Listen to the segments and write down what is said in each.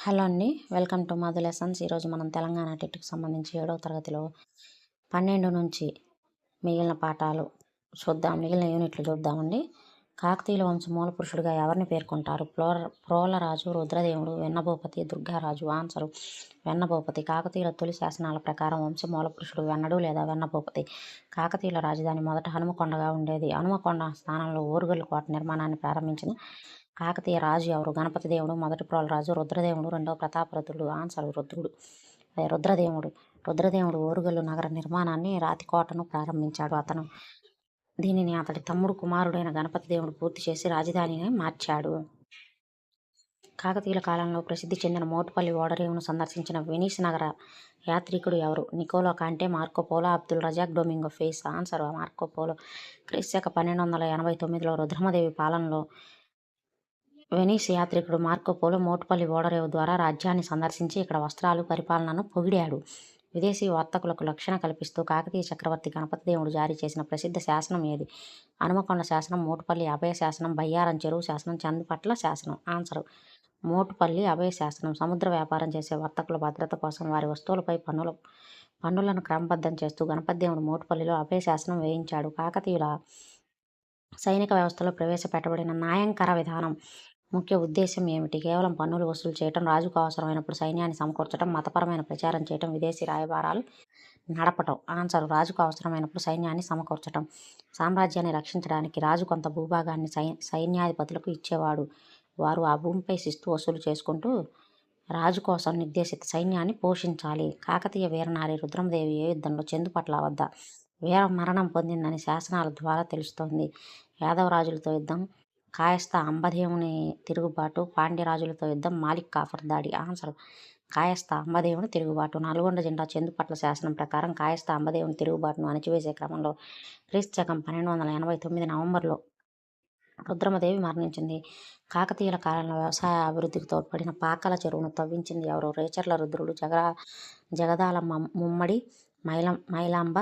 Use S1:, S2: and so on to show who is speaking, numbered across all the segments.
S1: Hello అండి. Welcome to Madhu lessons. ఈరోజు మనం తెలంగాణ టెట్‌కి సంబంధించి 7వ తరగతిలో 12 నుంచి మిగిలిన పాఠాలు మిగిలిన యూనిట్లు చూద్దామండి. కాకతీయుల వంశ మూల పురుషుడిగా ఎవరిని పేర్కొంటారు? ప్రోలరాజు, రుద్రదేవుడు, వెన్నభూపతి, దుర్గారాజు. ఆన్సరు వెన్నభూపతి. కాకతీయుల తొలి శాసనాల ప్రకారం వంశ మూల పురుషుడు వెన్నడు లేదా వెన్నభూపతి. కాకతీయుల రాజధాని మొదట హనుమకొండగా ఉండేది. హనుమకొండ స్థానంలో ఓరుగల్లు కోట నిర్మాణాన్ని ప్రారంభించిన కాకతీయ రాజు ఎవరు? గణపతి దేవుడు, మొదటి ప్రోలరాజు, రుద్రదేవుడు, రెండవ ప్రతాపరుద్రుడు. ఆన్సర్ రుద్రదేవుడు. రుద్రదేవుడు ఓరుగల్లు నగర నిర్మాణాన్ని, రాతికోటను ప్రారంభించాడు. దీనిని అతడి తమ్ముడు కుమారుడైన గణపతి దేవుడు పూర్తి చేసి రాజధానిని మార్చాడు. కాకతీయుల కాలంలో ప్రసిద్ధి చెందిన మోటుపల్లి ఓడరేవును సందర్శించిన వెనీస్ నగర యాత్రికుడు ఎవరు? Niccolo Conti, Marco Polo, Abdul Razzaq, Domingo Paes. Answer Marco Polo. క్రీస్తు 1289లో రుద్రమదేవి పాలనలో వెనీస్ యాత్రికుడు మార్కోపోలో మోటుపల్లి ఓడరేవు ద్వారా రాజ్యాన్ని సందర్శించి ఇక్కడ వస్త్రాలు, పరిపాలనను పొగిడాడు. విదేశీ వర్తకులకు రక్షణ కల్పిస్తూ కాకతీయ చక్రవర్తి గణపతి దేవుడు జారీ చేసిన ప్రసిద్ధ శాసనం ఏది? హనుమకొండ శాసనం, మోటుపల్లి అభయ శాసనం, బయ్యారం చెరువు శాసనం, చందుపట్ల శాసనం. ఆన్సర్ మోటుపల్లి అభయ శాసనం. సముద్ర వ్యాపారం చేసే వర్తకుల భద్రత కోసం వారి వస్తువులపై పన్నులను క్రమబద్ధం చేస్తూ గణపతి దేవుడు మోటుపల్లిలో అభయ శాసనం వేయించాడు. కాకతీయుల సైనిక వ్యవస్థలో ప్రవేశపెట్టబడిన నాయంకర విధానం ముఖ్య ఉద్దేశం ఏమిటి? కేవలం పన్నులు వసూలు చేయటం, రాజుకు అవసరమైనప్పుడు సైన్యాన్ని సమకూర్చడం, మతపరమైన ప్రచారం చేయటం, విదేశీ రాయబారాలు నడపటం. ఆన్సర్ రాజుకు అవసరమైనప్పుడు సైన్యాన్ని సమకూర్చటం. సామ్రాజ్యాన్ని రక్షించడానికి రాజు కొంత భూభాగాన్ని సైన్యాధిపతులకు ఇచ్చేవాడు. వారు ఆ భూమిపై శిస్తు వసూలు చేసుకుంటూ రాజు కోసం నిర్దేశిత సైన్యాన్ని పోషించాలి. కాకతీయ వీరనారి రుద్రమదేవి ఏ యుద్ధంలో చందుపట్ల వద్ద వీర మరణం పొందిందని శాసనాల ద్వారా తెలుస్తోంది? యాదవరాజులతో యుద్ధం, కాయస్థ అంబదేవుని తిరుగుబాటు, పాండ్యరాజులతో యుద్ధం, మాలిక్ కాఫర్ దాడి. ఆన్సర్ కాయస్థ అంబదేవుని తిరుగుబాటు. నల్గొండ జిల్లా చందుపట్ల శాసనం ప్రకారం కాయస్థ అంబదేవుని తిరుగుబాటును అణిచివేసే క్రమంలో క్రీస్తు 1289 నవంబర్లో రుద్రమదేవి మరణించింది. కాకతీయుల కాలంలో వ్యవసాయ అభివృద్ధికి తోడ్పడిన పాకల చెరువును తవ్వించింది ఎవరు? రేచర్ల రుద్రుడు, జగదాల ముమ్మడి, మైలాంబ,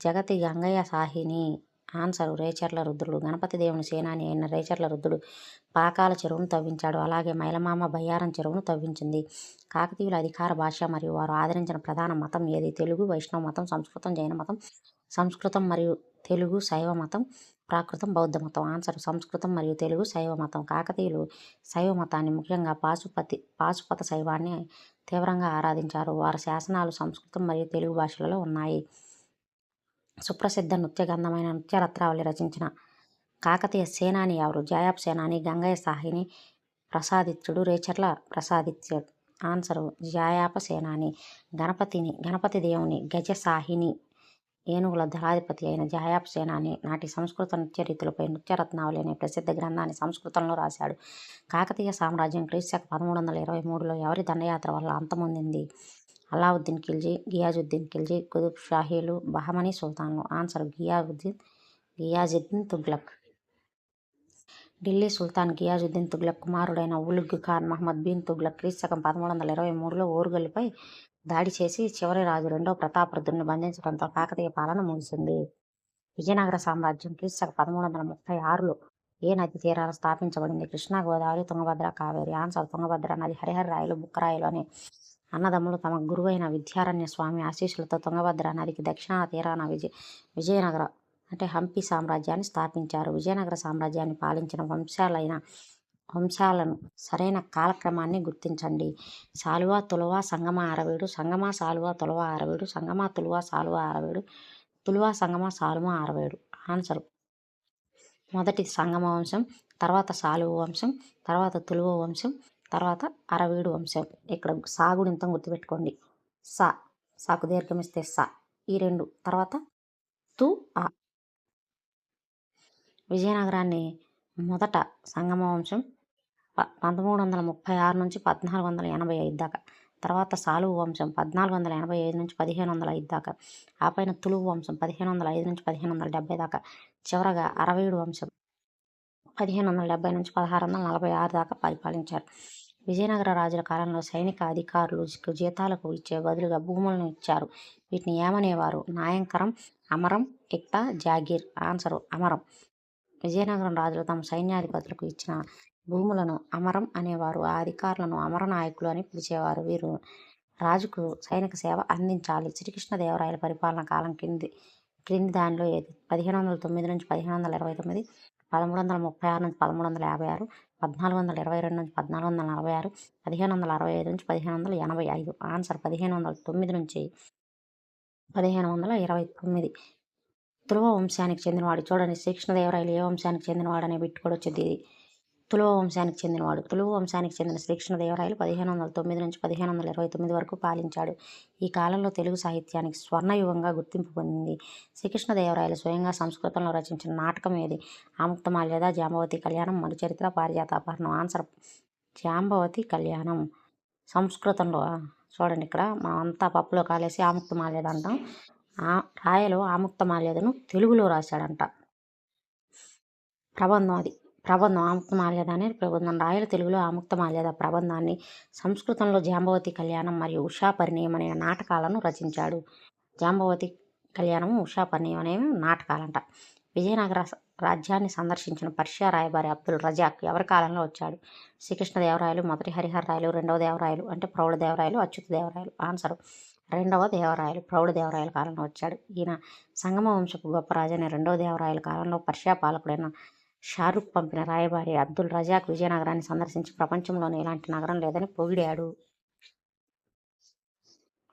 S1: జగతి గంగయ్య సాహిని. ఆన్సరు రేచర్ల రుద్రుడు. గణపతి దేవుని సేనాని అయిన రేచర్ల రుద్రుడు పాకాల చెరువును తవ్వించాడు. అలాగే మైలమామ బయ్యారం చెరువును తవ్వించింది. కాకతీయుల అధికార భాష మరియు వారు ఆదరించిన ప్రధాన మతం ఏది? తెలుగు, వైష్ణవ మతం, సంస్కృతం, జైన మతం. సంస్కృతం మరియు తెలుగు, శైవ మతం, ప్రాకృతం, బౌద్ధ మతం. ఆన్సర్ సంస్కృతం మరియు తెలుగు, శైవ మతం. కాకతీయులు శైవ మతాన్ని, ముఖ్యంగా పాశుపత శైవాన్ని తీవ్రంగా ఆరాధించారు. వారి శాసనాలు సంస్కృతం మరియు తెలుగు భాషలలో ఉన్నాయి. సుప్రసిద్ధ నృత్యగంధమైన నృత్యరత్నావళి రచించిన కాకతీయ సేనాని ఎవరు? జాయాప్ సేనాని, గంగయ్య సాహిని, ప్రసాదిత్యుడు, రేచర్ల ప్రసాదిత్యుడు. ఆన్సరు జాయాప సేనాని. గణపతి దేవుని గజసాహిని, ఏనుగుల దళాధిపతి అయిన జాయాప్ సేనాని నాటి సంస్కృత నృత్య రీతులపై నృత్యరత్నావళి అనే ప్రసిద్ధ గ్రంథాన్ని సంస్కృతంలో రాశాడు. కాకతీయ సామ్రాజ్యం క్రీస్తు 1323లో ఎవరి దండయాత్ర వల్ల అంతమొందింది? అలావుద్దీన్ ఖిల్జీ, గియాజుద్దీన్ ఖిల్జీ, కుతుబ్ షాహీలు, బహమనీ సుల్తాన్లు. ఆన్సర్ గియాజుద్దీన్ తుగ్లక్. ఢిల్లీ సుల్తాన్ గియాజుద్దీన్ తుగ్లక్ కుమారుడైన ఉలుఘ్ ఖాన్ మహమ్మద్ బిన్ తుగ్లక్ క్రీస్తు 1323లో ఓరుగల్లుపై దాడి చేసి చివరి రాజు రెండవ ప్రతాపరుద్రుడిని బంధించడంతో కాకతీయ పాలన ముగిసింది. విజయనగర సామ్రాజ్యం క్రీస్తు 1336లో ఏ నది తీరాన స్థాపించబడింది? కృష్ణా, గోదావరి, తుంగభద్ర, కావేరి. ఆన్సర్ తుంగభద్ర నది. హరిహరరాయలు, బుక్కరాయలు అనే అన్నదమ్ములు తమ గురువైన విద్యారణ్య స్వామి ఆశీస్సులతో తుంగభద్ర నదికి దక్షిణాన తీరాన విజయనగర అంటే హంపి సామ్రాజ్యాన్ని స్థాపించారు. విజయనగర సామ్రాజ్యాన్ని పాలించిన వంశాలను సరైన కాలక్రమాన్ని గుర్తించండి. సాలువ, తులువ, సంగమ, ఆరవీడు, సంగమ, సాలువ, తులువ, ఆరవీడు, సంగమ, తులువ, సాలువ, ఆరవీడు, తులువ, సంగమ, సాలుమ, ఆరవీడు. ఆన్సర్ మొదటి సంగమ వంశం, తర్వాత సాలువ వంశం, తర్వాత తులువ వంశం, తర్వాత అరవీడు వంశం. ఇక్కడ సాగుడింతం గుర్తుపెట్టుకోండి. సాకు దీర్ఘమిస్తే సా, ఈ రెండు, తర్వాత తు ఆ. విజయనగరాన్ని మొదట సంగమ వంశం 1336 నుంచి 1485 దాకా, తర్వాత సాలువ వంశం 1485 నుంచి 1505 దాకా, ఆ పైన తులువ వంశం 1505 నుంచి 1570 దాకా, చివరగా అరవీడు వంశం 1570 నుంచి 1646 దాకా పరిపాలించారు. విజయనగర రాజుల కాలంలో సైనిక అధికారులకు జీతాలకు ఇచ్చే బదులుగా భూములను ఇచ్చారు. వీటిని ఏమనేవారు? నాయంకరం, అమరం, ఇక్తా, జాగీర్. ఆన్సరు అమరం. విజయనగరం రాజులు తమ సైన్యాధిపతులకు ఇచ్చిన భూములను అమరం అనేవారు. ఆ అధికారులను అమర నాయకులు అని పిలిచేవారు. వీరు రాజుకు సైనిక సేవ అందించాలి. శ్రీకృష్ణదేవరాయల పరిపాలన కాలం క్రింది దానిలో ఏది? 1509 నుంచి 1529, 1336 నుంచి 1356, 1422 నుంచి 1446, 1565 నుంచి 1585. ఆన్సర్ 1509 నుంచి 1529. తులువ వంశానికి చెందినవాడు. చూడండి, శ్రీకృష్ణదేవరాయలు ఏ వంశానికి చెందినవాడు అనే బిట్ కూడా వచ్చింది. ఇది తులువ వంశానికి చెందినవాడు. తులువ వంశానికి చెందిన శ్రీకృష్ణదేవరాయలు 1509 నుంచి 1529 వరకు పాలించాడు. ఈ కాలంలో తెలుగు సాహిత్యానికి స్వర్ణయుగంగా గుర్తింపు పొందింది. శ్రీకృష్ణదేవరాయలు స్వయంగా సంస్కృతంలో రచించిన నాటకం ఏది? ఆముక్తమాల్యద, జాంబవతి కళ్యాణం, మనుచరిత్ర, పారిజాతాపహరణం. ఆన్సర్ జాంబవతి కళ్యాణం. సంస్కృతంలో చూడండి, ఇక్కడ మనం అంతా పప్పులో కాలేసి ఆముక్తమాల్యద అంటాం. రాయలు ఆముక్తమాల్యదను తెలుగులో రాశాడంట. ప్రబంధం అది. ప్రబంధం ఆముక్తమాల్యద అనేది ప్రబంధం. రాయలు తెలుగులో ఆముక్తమాల్యద ప్రబంధాన్ని, సంస్కృతంలో జాంబవతి కళ్యాణం మరియు ఉషా పరిణయం అనే నాటకాలను రచించాడు. జాంబవతి కళ్యాణము, ఉషా పరిణయం అనేవి నాటకాలంట. విజయనగర రాజ్యాన్ని సందర్శించిన పర్షియా రాయబారి అబ్దుల్ రజాక్ ఎవరి కాలంలో వచ్చాడు? శ్రీకృష్ణదేవరాయలు, మొదటి హరిహర రాయలు, రెండవ దేవరాయలు అంటే ప్రౌఢదేవరాయలు, అచ్యుత దేవరాయలు. ఆన్సర్ రెండవ దేవరాయలు, ప్రౌఢదేవరాయల కాలంలో వచ్చాడు. ఈయన సంగమ వంశపు గొప్ప రాజైన రెండవ దేవరాయల కాలంలో పర్షియా పాలకుడైన షారుఖ్ పంపిన రాయబారి అబ్దుల్ రజాక్ విజయనగరాన్ని సందర్శించి ప్రపంచంలోనే ఇలాంటి నగరం లేదని పొగిడాడు.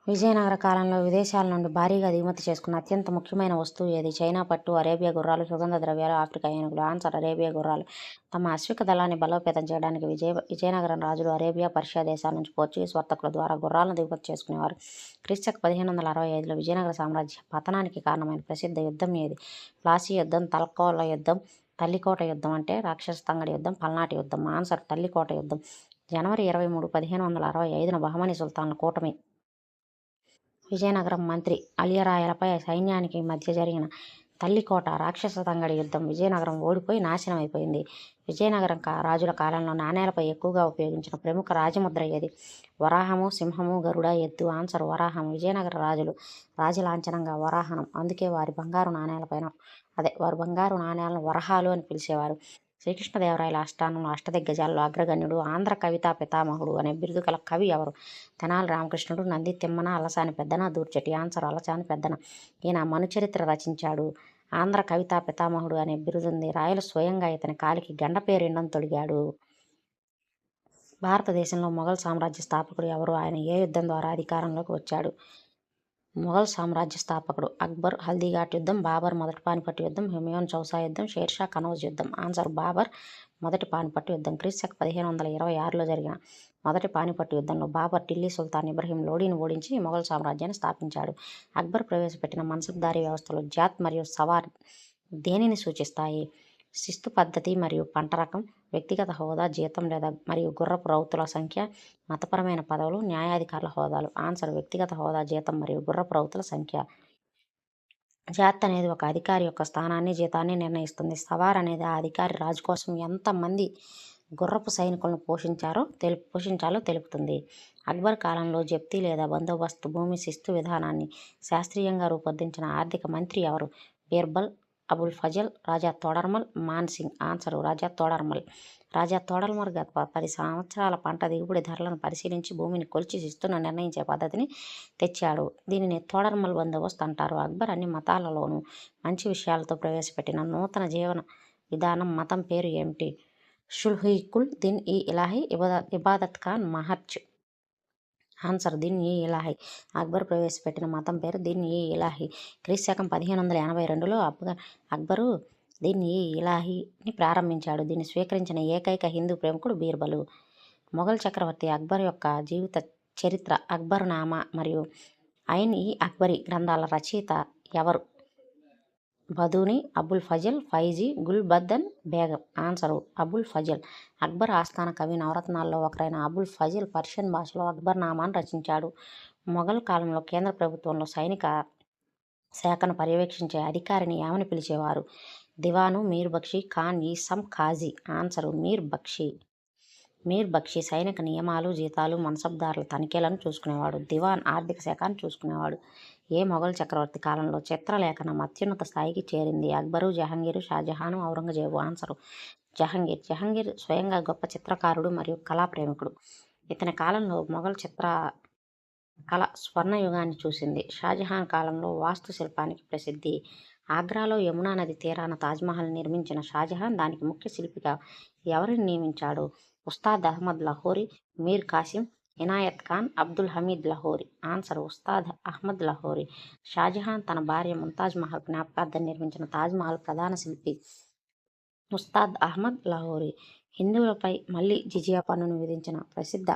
S1: విజయనగర కాలంలో విదేశాల నుండి భారీగా దిగుమతి చేసుకున్న అత్యంత ముఖ్యమైన వస్తువు ఏది? చైనా పట్టు, అరేబియా గుర్రాలు, సుగంధ ద్రవ్యాలు, ఆఫ్రికా ఏనుగులు. ఆన్సర్ అరేబియా గుర్రాలు. తమ అశ్విక దళాన్ని బలోపేతం చేయడానికి విజయనగరం రాజులు అరేబియా, పర్షియా దేశాల నుంచి పోర్చుగీస్ వర్తకుల ద్వారా గుర్రాలను దిగుమతి చేసుకునేవారు. క్రీస్తు 1565లో విజయనగర సామ్రాజ్య పతనానికి కారణమైన ప్రసిద్ధ యుద్ధం ఏది? ప్లాసీ యుద్ధం, తలకోల యుద్ధం, తల్లికోట యుద్ధం అంటే రాక్షస తంగడి యుద్ధం, పల్నాటి యుద్ధం. ఆన్సర్ తల్లికోట యుద్ధం. జనవరి 23, 1565న బహమనీ సుల్తాన్ల కూటమి విజయనగరం మంత్రి అలియరాయలపై సైన్యానికి మధ్య జరిగిన తల్లికోట రాక్షస తంగడి యుద్ధం విజయనగరం ఓడిపోయి నాశనం అయిపోయింది. విజయనగరం రాజుల కాలంలో నాణేలపై ఎక్కువగా ఉపయోగించిన ప్రముఖ రాజముద్ర ఏది? వరాహము, సింహము, గరుడ, ఎద్దు. ఆన్సర్ వరాహం. విజయనగర రాజులు రాజలాంఛనంగా వరాహనం. అందుకే వారి బంగారు నాణేలను వరహాలు అని పిలిచేవారు. శ్రీకృష్ణదేవరాయల ఆస్థానంలో అష్టదిగ్గజాల్లో అగ్రగణ్యుడు, ఆంధ్ర కవితా పితామహుడు అనే బిరుదు గల కవి ఎవరు? తెనాలి రామకృష్ణుడు, నంది తిమ్మన, అలసాని పెద్దన, దూర్చటి. ఆన్సర్ అలసాని పెద్దన. ఈయన మనుచరిత్ర రచించాడు. ఆంధ్ర కవితా పితామహుడు అనే బిరుదుంది. రాయలు స్వయంగా ఇతని కాలికి గండపేరిండం తొడిగాడు. భారతదేశంలో మొఘల్ సామ్రాజ్య స్థాపకుడు ఎవరు? ఆయన ఏ యుద్ధం ద్వారా అధికారంలోకి వచ్చాడు? మొఘల్ సామ్రాజ్య స్థాపకుడు అక్బర్. హల్దీఘాట్ యుద్ధం, బాబర్ మొదటి పానిపట్టు యుద్ధం, హుమయూన్ చౌసా యుద్ధం, షేర్షా కనౌజ్ యుద్ధం. ఆన్సర్ బాబర్ మొదటి పానిపట్టు యుద్ధం. క్రీస్తు 1526లో జరిగిన మొదటి పానిపట్టు యుద్ధంలో బాబర్ ఢిల్లీ సుల్తాన్ ఇబ్రహీం లోడీని ఓడించి మొఘల్ సామ్రాజ్యాన్ని స్థాపించాడు. అక్బర్ ప్రవేశపెట్టిన మన్సబ్దారీ వ్యవస్థలో జాత్ మరియు సవార్ దేనిని సూచిస్తాయి? శిస్తు పద్ధతి మరియు పంట రకం, వ్యక్తిగత హోదా, జీతం లేదా మరియు గుర్రపు రౌతుల సంఖ్య, మతపరమైన పదవులు, న్యాయాధికారుల హోదాలు. ఆన్సర్ వ్యక్తిగత హోదా, జీతం మరియు గుర్రపు రౌతుల సంఖ్య. జాత్ అనేది ఒక అధికారి యొక్క స్థానాన్ని, జీతాన్ని నిర్ణయిస్తుంది. సవార్ అనేది ఆ అధికారి రాజు కోసం ఎంతమంది గుర్రపు సైనికులను పోషించాలో తెలుపుతుంది. అక్బర్ కాలంలో జప్తీ లేదా బందోబస్తు భూమి శిస్తు విధానాన్ని శాస్త్రీయంగా రూపొందించిన ఆర్థిక మంత్రి ఎవరు? బీర్బల్, అబుల్ ఫజల్, రాజా తోడర్మల్, మాన్సింగ్. ఆన్సర్ రాజా తోడర్మల్. రాజా తోడర్మల్ గత 10 సంవత్సరాల పంట దిగుబడి ధరలను పరిశీలించి భూమిని కొలిచి శిస్తును నిర్ణయించే పద్ధతిని తెచ్చాడు. దీనిని తోడర్మల్ బందోబస్తు అంటారు. అక్బర్ అన్ని మతాలలోనూ మంచి విషయాలతో ప్రవేశపెట్టిన నూతన జీవన విధానం మతం పేరు ఏమిటి? షుల్హీకుల్ దిన్ ఈ ఇలాహీ ఇబాదత్ ఖాన్ మహర్జ్. ఆన్సర్ దిన్ ఈ ఇలాహీ. అక్బర్ ప్రవేశపెట్టిన మతం పేరు దిన్ ఈ ఇలాహీ. క్రీస్తు 1582లో అక్బరు దిన్ ఈ ఇలాహీని ప్రారంభించాడు. దీన్ని స్వీకరించిన ఏకైక హిందూ ప్రముఖుడు బీర్బలు. మొఘల్ చక్రవర్తి అక్బర్ యొక్క జీవిత చరిత్ర, అక్బర్నామా మరియు ఐన్ ఈ అక్బరీ గ్రంథాల రచయిత ఎవరు? బదూని, అబుల్ ఫజల్, ఫైజీ, గుల్బద్దన్ బేగం. ఆన్సరు అబుల్ ఫజల్. అక్బర్ ఆస్థాన కవి నవరత్నాల్లో ఒకరైన అబుల్ ఫజల్ పర్షియన్ భాషలో అక్బర్నామాను రచించాడు. మొఘల్ కాలంలో కేంద్ర ప్రభుత్వంలో సైనిక శాఖను పర్యవేక్షించే అధికారిని ఏమని పిలిచేవారు? దివాను, మీర్ బక్షి, ఖాన్ ఈ సమ్ ఖాజీ. ఆన్సరు మీర్ బక్షి సైనిక నియమాలు, జీతాలు, మన్సబ్దారుల తనిఖీలను చూసుకునేవాడు. దివాన్ ఆర్థిక శాఖను చూసుకునేవాడు. ఏ మొఘల్ చక్రవర్తి కాలంలో చిత్రలేఖనం అత్యున్నత స్థాయికి చేరింది? అక్బరు, జహాంగీరు, షాజహాను, ఔరంగజేబు. ఆన్సరు జహంగీర్ స్వయంగా గొప్ప చిత్రకారుడు మరియు కళా ప్రేమికుడు. ఇతని కాలంలో మొఘల్ చిత్ర కళ స్వర్ణయుగాన్ని చూసింది. షాజహాన్ కాలంలో వాస్తు శిల్పానికి ప్రసిద్ధి. ఆగ్రాలో యమునా నది తీరాన తాజ్మహల్ నిర్మించిన షాజహాన్ దానికి ముఖ్య శిల్పిగా ఎవరిని నియమించాడు? ఉస్తాద్ అహ్మద్ లహోరీ, మీర్ కాసిం, ఇనాయత్ ఖాన్, అబ్దుల్ హమీద్ లహోరీ. ఆన్సర్ ఉస్తాద్ అహ్మద్ లహోరీ. షాజహాన్ తన భార్య ముంతాజ్ మహల్ జ్ఞాపకార్థం నిర్మించిన తాజ్మహల్ ప్రధాన శిల్పి ఉస్తాద్ అహ్మద్ లహోరీ. హిందువులపై మళ్లీ జిజియా పన్నును విధించిన ప్రసిద్ధ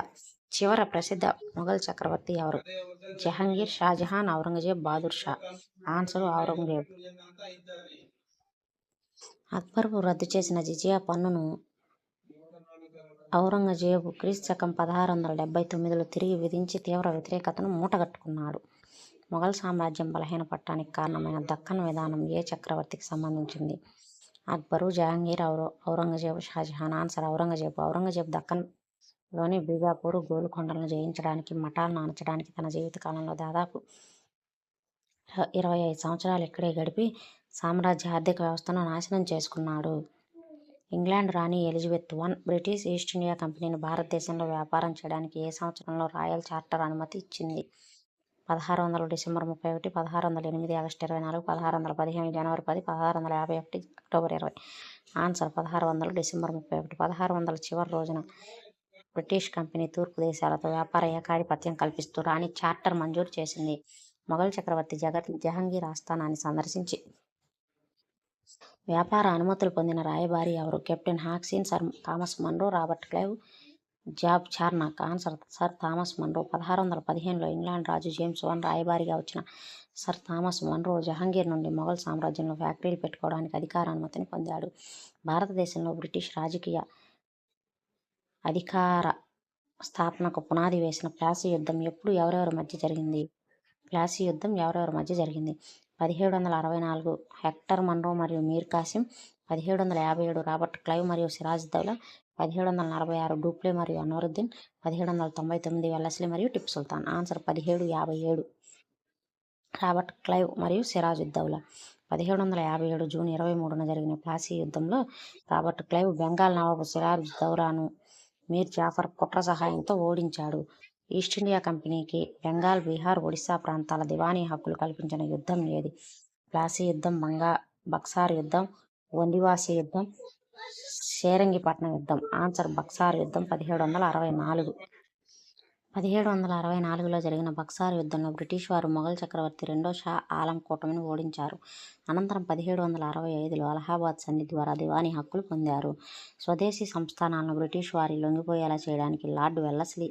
S1: మొఘల్ చక్రవర్తి ఎవరు? జహంగీర్, షాజహాన్, ఔరంగజేబ్, బహదూర్ షా. ఆన్సర్ ఔరంగజేబ్. అక్బర్కు రద్దు చేసిన జిజియా పన్నును ఔరంగజేబు క్రీస్తు 1679లో తిరిగి విధించి తీవ్ర వ్యతిరేకతను మూటగట్టుకున్నాడు. మొఘల్ సామ్రాజ్యం బలహీనపడటానికి కారణమైన దక్కన్ విధానం ఏ చక్రవర్తికి సంబంధించింది? అక్బరు, జహంగీర్, ఔరంగజేబు, షాజహాన్. ఆన్సర్ ఔరంగజేబు. ఔరంగజేబు దక్కన్లోని బీజాపూర్, గోల్కొండలను జయించడానికి, మఠాలను అణచడానికి తన జీవితకాలంలో దాదాపు 25 సంవత్సరాలు ఇక్కడే గడిపి సామ్రాజ్య ఆర్థిక వ్యవస్థను నాశనం చేసుకున్నాడు. England Rani Elizabeth I British east India కంపెనీని భారతదేశంలో వ్యాపారం చేయడానికి ఏ సంవత్సరంలో రాయల్ చార్టర్ అనుమతి ఇచ్చింది? 1600 డిసెంబర్ 31, 1608 ఆగస్టు 24, 1615 జనవరి 10, 1651 అక్టోబర్ 20. Answer 1600 December 31. 1600 చివరి రోజున బ్రిటిష్ కంపెనీ తూర్పు దేశాలతో వ్యాపార ఏకాధిపత్యం కల్పిస్తూ రాణి చార్టర్ మంజూరు చేసింది. మొఘల్ చక్రవర్తి జహంగీర్ ఆస్థానాన్ని సందర్శించి వ్యాపార అనుమతులు పొందిన రాయబారి ఎవరు? కెప్టెన్ హాక్సిన్, sir Thomas Munro, Robert Clive, Job Charnock. Answer sir Thomas Munro. 1615లో ఇంగ్లాండ్ రాజు జేమ్స్ I రాయబారిగా వచ్చిన సర్ థామస్ మన్రో జహంగీర్ నుండి మొఘల్ సామ్రాజ్యంలో ఫ్యాక్టరీలు పెట్టుకోవడానికి అధికార అనుమతిని పొందాడు. భారతదేశంలో బ్రిటిష్ రాజకీయ అధికార స్థాపనకు పునాది వేసిన ప్లాసీ యుద్ధం ఎప్పుడు ఎవరెవరి మధ్య జరిగింది? ప్లాసీ యుద్ధం ఎవరెవరి మధ్య జరిగింది? 1764 హెక్టర్ మన్రో మరియు మీర్ కాసిం. 1757 రాబర్ట్ క్లైవ్ మరియు సిరాజ్దౌలా. 1746 డూప్లే మరియు అన్వరుద్దీన్. 1799 వెల్లస్లీ మరియు Tipu Sultan. Answer 1757 Robert Clive మరియు సిరాజుద్దౌలా. 1757 జూన్ 23న జరిగిన ప్లాసీ యుద్ధంలో రాబర్ట్ క్లైవ్ బెంగాల్ నవాబు సిరాజుద్దౌలాను మీర్ జాఫర్ కుట్ర సహాయంతో ఓడించాడు. ఈస్ట్ ఇండియా కంపెనీకి బెంగాల్, బీహార్, ఒడిశా ప్రాంతాల దివానీ హక్కులు కల్పించిన యుద్ధం ఏది? ప్లాసీ యుద్ధం, బక్సార్ యుద్ధం, వందివాసి యుద్ధం, షేరంగిపట్నం యుద్ధం. ఆన్సర్ బక్సార్ యుద్ధం. 1764లో జరిగిన బక్సార్ యుద్ధంలో బ్రిటిష్ వారు మొఘల్ చక్రవర్తి రెండో షా ఆలం కూటమిని ఓడించారు. అనంతరం 1765లో అలహాబాద్ సంధి ద్వారా దివానీ హక్కులు పొందారు. స్వదేశీ సంస్థానాలను బ్రిటిష్ వారి లొంగిపోయేలా చేయడానికి లార్డ్ వెల్లస్లీ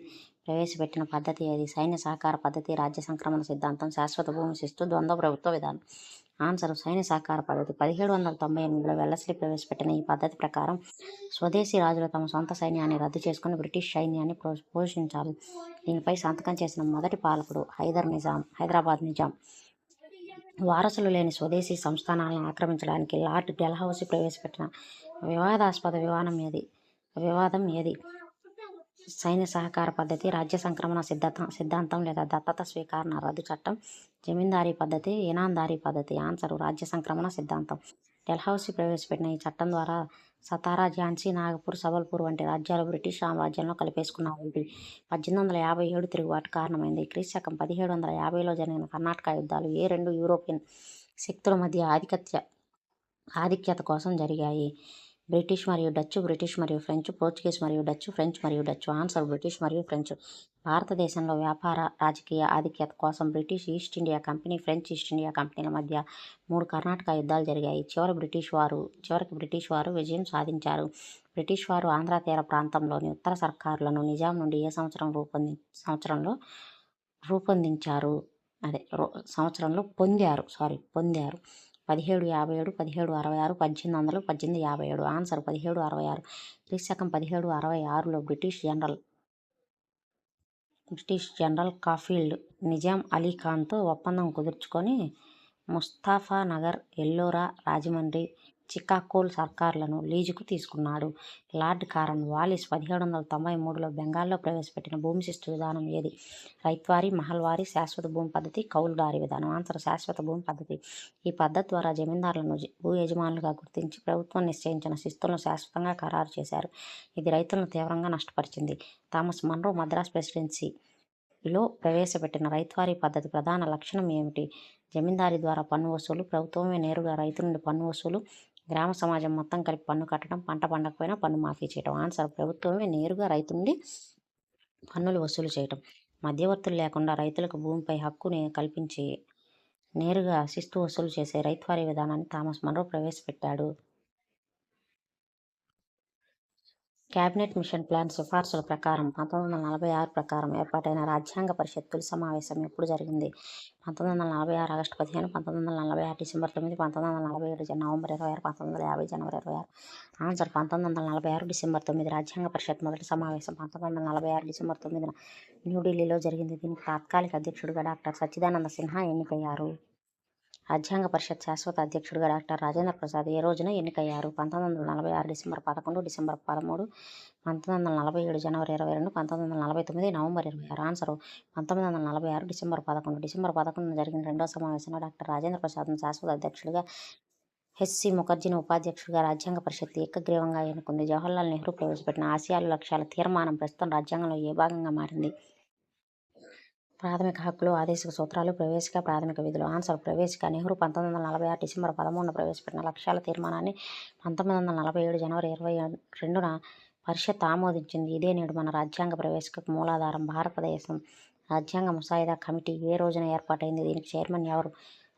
S1: ప్రవేశపెట్టిన పద్ధతి ఏది? సైన్య సహకార పద్ధతి, రాజ్య సంక్రమణ సిద్ధాంతం, శాశ్వత భూమి శిస్తు, ద్వంద్వ ప్రభుత్వ విధానం. ఆన్సర్ సైన్య సహకార పద్ధతి. 1798లో వెల్లస్లీ ప్రవేశపెట్టిన ఈ పద్ధతి ప్రకారం స్వదేశీ రాజులు తమ సొంత సైన్యాన్ని రద్దు చేసుకుని బ్రిటిష్ సైన్యాన్ని పోషించాలి. దీనిపై సంతకం చేసిన మొదటి పాలకుడు హైదరాబాద్ నిజాం. వారసులు లేని స్వదేశీ సంస్థానాలను ఆక్రమించడానికి లార్డ్ డెల్హౌసీ ప్రవేశపెట్టిన వివాదాస్పద వివాదం ఏది? సైన్య సహకార పద్ధతి, రాజ్య సంక్రమణ సిద్ధాంతం లేదా దత్తత స్వీకరణ రద్దు చట్టం, జమీందారీ పద్ధతి, ఇనాందారీ పద్ధతి. ఆన్సర్ రాజ్య సంక్రమణ సిద్ధాంతం. డెల్హౌసీ ప్రవేశపెట్టిన ఈ చట్టం ద్వారా సతారా, ఝాన్సీ, నాగపూర్, సబల్పూర్ వంటి రాజ్యాలు బ్రిటిష్ సామ్రాజ్యంలో కలిపేసుకున్నాయి. 1857 తిరుగుబాటు కారణమైంది. క్రీస్తు 1750లో జరిగిన కర్ణాటక యుద్ధాలు ఏ రెండు యూరోపియన్ శక్తుల మధ్య ఆధిక్యత కోసం జరిగాయి? బ్రిటిష్ మరియు డచ్, బ్రిటిష్ మరియు ఫ్రెంచ్, పోర్చుగీస్ మరియు డచ్, ఫ్రెంచ్ మరియు డచ్. ఆన్సర్ బ్రిటిష్ మరియు ఫ్రెంచ్. భారతదేశంలో వ్యాపార, రాజకీయ ఆధిక్యత కోసం British east India company, French east India కంపెనీల మధ్య 3 కర్ణాటక యుద్ధాలు జరిగాయి. చివరికి బ్రిటిష్ వారు విజయం సాధించారు. బ్రిటిష్ వారు ఆంధ్ర తీర ప్రాంతంలోని ఉత్తర సర్కారులను నిజాం నుండి ఏ సంవత్సరంలో పొందారు? 1757, 1766, 1800, 1857. ఆన్సర్ 1766. క్రీస్తు 1766లో బ్రిటిష్ జనరల్ కాఫీల్డ్ నిజాం అలీ ఖాన్తో ఒప్పందం కుదుర్చుకొని ముస్తాఫానగర్, ఎల్లోరా, రాజమండ్రి, చికాగోల్ సర్కారులను లీజుకు తీసుకున్నాడు. లార్డ్ కారన్ వాలిస్ 1793లో బెంగాల్లో ప్రవేశపెట్టిన భూమి శిస్తు విధానం ఏది? రైత్వారీ, మహల్వారీ, శాశ్వత భూమి పద్ధతి, కౌలుదారీ విధానం. ఆన్సర్ శాశ్వత భూమి పద్ధతి. ఈ పద్ధతి ద్వారా జమీందారులను భూ యజమానులుగా గుర్తించి ప్రభుత్వం నిశ్చయించిన శిస్తులను శాశ్వతంగా ఖరారు చేశారు. ఇది రైతులను తీవ్రంగా నష్టపరిచింది. థామస్ మన్రో మద్రాస్ ప్రెసిడెన్సీలో ప్రవేశపెట్టిన రైత్వారీ పద్ధతి ప్రధాన లక్షణం ఏమిటి? జమీందారీ ద్వారా పన్ను వసూలు, ప్రభుత్వమే నేరుగా రైతు నుండి పన్ను వసూలు, గ్రామ సమాజం మొత్తం కలిపి పన్ను కట్టడం, పంట పండకపోయినా పన్ను మాఫీ చేయడం. ఆన్సర్ ప్రభుత్వమే నేరుగా రైతు నుండి పన్నులు వసూలు చేయటం. మధ్యవర్తులు లేకుండా రైతులకు భూమిపై హక్కుని కల్పించి నేరుగా శిస్తు వసూలు చేసే రైత్వారీ విధానాన్ని థామస్ మన్రో ప్రవేశపెట్టాడు. క్యాబినెట్ మిషన్ ప్లాన్ సిఫార్సుల ప్రకారం 1946 ప్రకారం ఏర్పాటైన రాజ్యాంగ పరిషత్ తొలి సమావేశం ఎప్పుడు జరిగింది? 1946 ఆగస్టు 15, 1946 డిసెంబర్ 9, 1947 నవంబర్ 26, 1950 జనవరి 26. ఆన్సర్ 1946 డిసెంబర్ 9 రాజ్యాంగ పరిషత్ మొదటి సమావేశం 1946 డిసెంబర్ 9న న్యూఢిల్లీలో జరిగింది. దీనికి తాత్కాలిక అధ్యక్షుడిగా డాక్టర్ సచ్చిదానంద సిన్హా ఎన్నికయ్యారు. రాజ్యాంగ పరిషత్ శాశ్వత అధ్యక్షుడిగా డాక్టర్ రాజేంద్ర ప్రసాద్ ఏ రోజున ఎన్నికయ్యారు? 1946 డిసెంబర్ 11, డిసెంబర్ 13, 1947 జనవరి 22, 1949 నవంబర్ 26. Answer 1946 December 11. డిసెంబర్ 11న జరిగిన రెండో సమావేశంలో డాక్టర్ రాజేంద్ర ప్రసాద్ను శాశ్వత అధ్యక్షుడిగా, హెచ్.సి. ముఖర్జీని ఉపాధ్యక్షుడిగా రాజ్యాంగ పరిషత్ ఏకగ్రీవంగా ఎన్నుకుంది. జవహర్లాల్ నెహ్రూ ప్రవేశపెట్టిన ఆసియాలు లక్ష్యాల తీర్మానం ప్రస్తుతం రాజ్యాంగంలో ఏ భాగంగా మారింది? ప్రాథమిక హక్కులు, ఆదేశిక సూత్రాలు, ప్రవేశిక, ప్రాథమిక విధులు. ఆన్సర్ ప్రవేశిక. నెహ్రూ 1946 డిసెంబర్ 13న ప్రవేశపెట్టిన లక్ష్యాల తీర్మానాన్ని 1947 జనవరి 22న పరిషత్ ఆమోదించింది. ఇదే నేడు మన రాజ్యాంగ ప్రవేశికకు మూలాధారం. భారతదేశం రాజ్యాంగ ముసాయిదా కమిటీ ఏ రోజున ఏర్పాటైంది? దీనికి చైర్మన్ ఎవరు?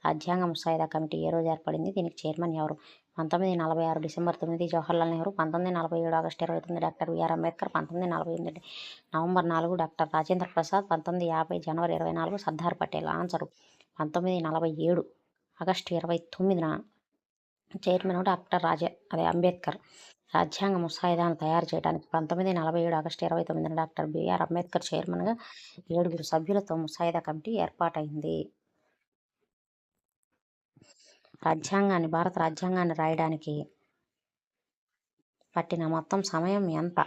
S1: రాజ్యాంగ ముసాయిదా కమిటీ ఏ రోజు ఏర్పడింది? దీనికి చైర్మన్ ఎవరు? 1946 December 9 Jawaharlal Nehru, 1947 August 29 doctor BR Ambedkar, 1948 November 4 doctor Rajendra Prasad, 1950 జనవరి 24 సర్దార్ పటేల్. ఆన్సర్ 1947 ఆగస్టు 29న చైర్మన్ డాక్టర్ అంబేద్కర్. రాజ్యాంగ ముసాయిదాను తయారు చేయడానికి 1947 ఆగస్టు 29న డాక్టర్ బిఆర్ అంబేద్కర్ చైర్మన్గా 7 సభ్యులతో ముసాయిదా కమిటీ ఏర్పాటైంది. భారత రాజ్యాంగాన్ని రాయడానికి పట్టిన మొత్తం సమయం ఎంత?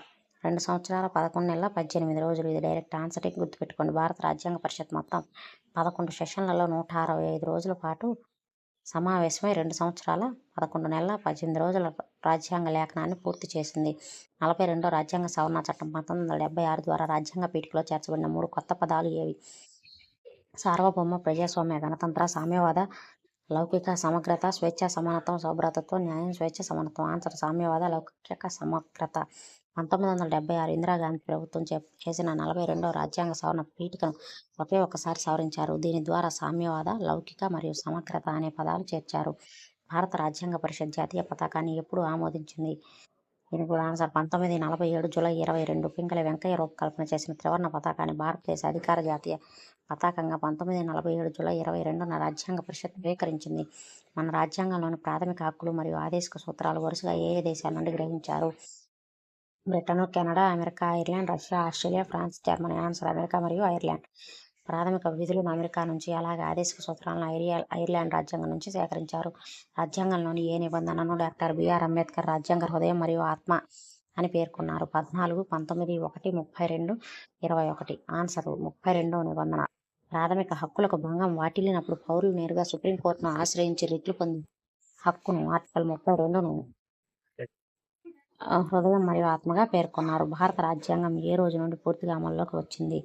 S1: 2 సంవత్సరాల 11 నెలల 18 రోజులు. ఇది డైరెక్ట్ ఆన్సర్కి గుర్తుపెట్టుకోండి. భారత రాజ్యాంగ పరిషత్ మొత్తం 11 సెషన్లలో 165 రోజుల పాటు సమావేశమై 2 సంవత్సరాల 11 నెలల 18 రోజుల రాజ్యాంగ లేఖనాన్ని పూర్తి చేసింది. 42వ రాజ్యాంగ సవరణ చట్టం 1976 ద్వారా రాజ్యాంగ పీఠికలో చేర్చబడిన 3 కొత్త పదాలు ఏవి? సార్వభౌమ, ప్రజాస్వామ్య, గణతంత్ర, సామ్యవాద, లౌకిక, సమగ్రత, స్వేచ్ఛ, సమానత్వం, సౌభ్రాతత్వం, న్యాయం, స్వేచ్ఛ, సమానత్వం. ఆన్సర్ సామ్యవాద, లౌకిక, సమగ్రత. 1976 ఇందిరాగాంధీ ప్రభుత్వం చేసిన 42వ రాజ్యాంగ సవరణ పీఠికను ఒకే ఒక్కసారి సవరించారు. దీని ద్వారా సామ్యవాద, లౌకిక మరియు సమగ్రత అనే పదాలు చేర్చారు. భారత రాజ్యాంగ పరిషత్ జాతీయ పతాకాన్ని ఎప్పుడు ఆమోదించింది? దీనికి కూడా ఆన్సర్ 1947 జూలై 22 పింగళి వెంకయ్య రూపకల్పన చేసిన త్రివర్ణ పతాకాన్ని భారతదేశ అధికార జాతీయ పతాకంగా 1947 జూలై 22న రాజ్యాంగ పరిషత్ స్వీకరించింది. మన రాజ్యాంగంలోని ప్రాథమిక హక్కులు మరియు ఆదేశిక సూత్రాలు వరుసగా ఏ దేశాల నుండి గ్రహించారు? Britain, Canada, America, Ireland, Russia, Australia, France, Germany. Answer America మరియు ఐర్లాండ్. ప్రాథమిక విధులను అమెరికా నుంచి, అలాగే ఆదేశిక సూత్రాలను ఐర్లాండ్ రాజ్యాంగం నుంచి సేకరించారు. రాజ్యాంగంలోని ఏ నిబంధనను డాక్టర్ బిఆర్ అంబేద్కర్ రాజ్యాంగ హృదయం మరియు ఆత్మ అని పేర్కొన్నారు? 14, 19, 1, 32, 21. ఆన్సర్ 32వ నిబంధన. ప్రాథమిక హక్కులకు భంగం వాటిల్లినప్పుడు పౌరులు నేరుగా సుప్రీంకోర్టును ఆశ్రయించి రిట్లు పొందే హక్కును ఆర్టికల్ 32ను హృదయం మరియు ఆత్మగా పేర్కొన్నారు. భారత రాజ్యాంగం ఏ రోజు నుండి పూర్తిగా అమల్లోకి వచ్చింది?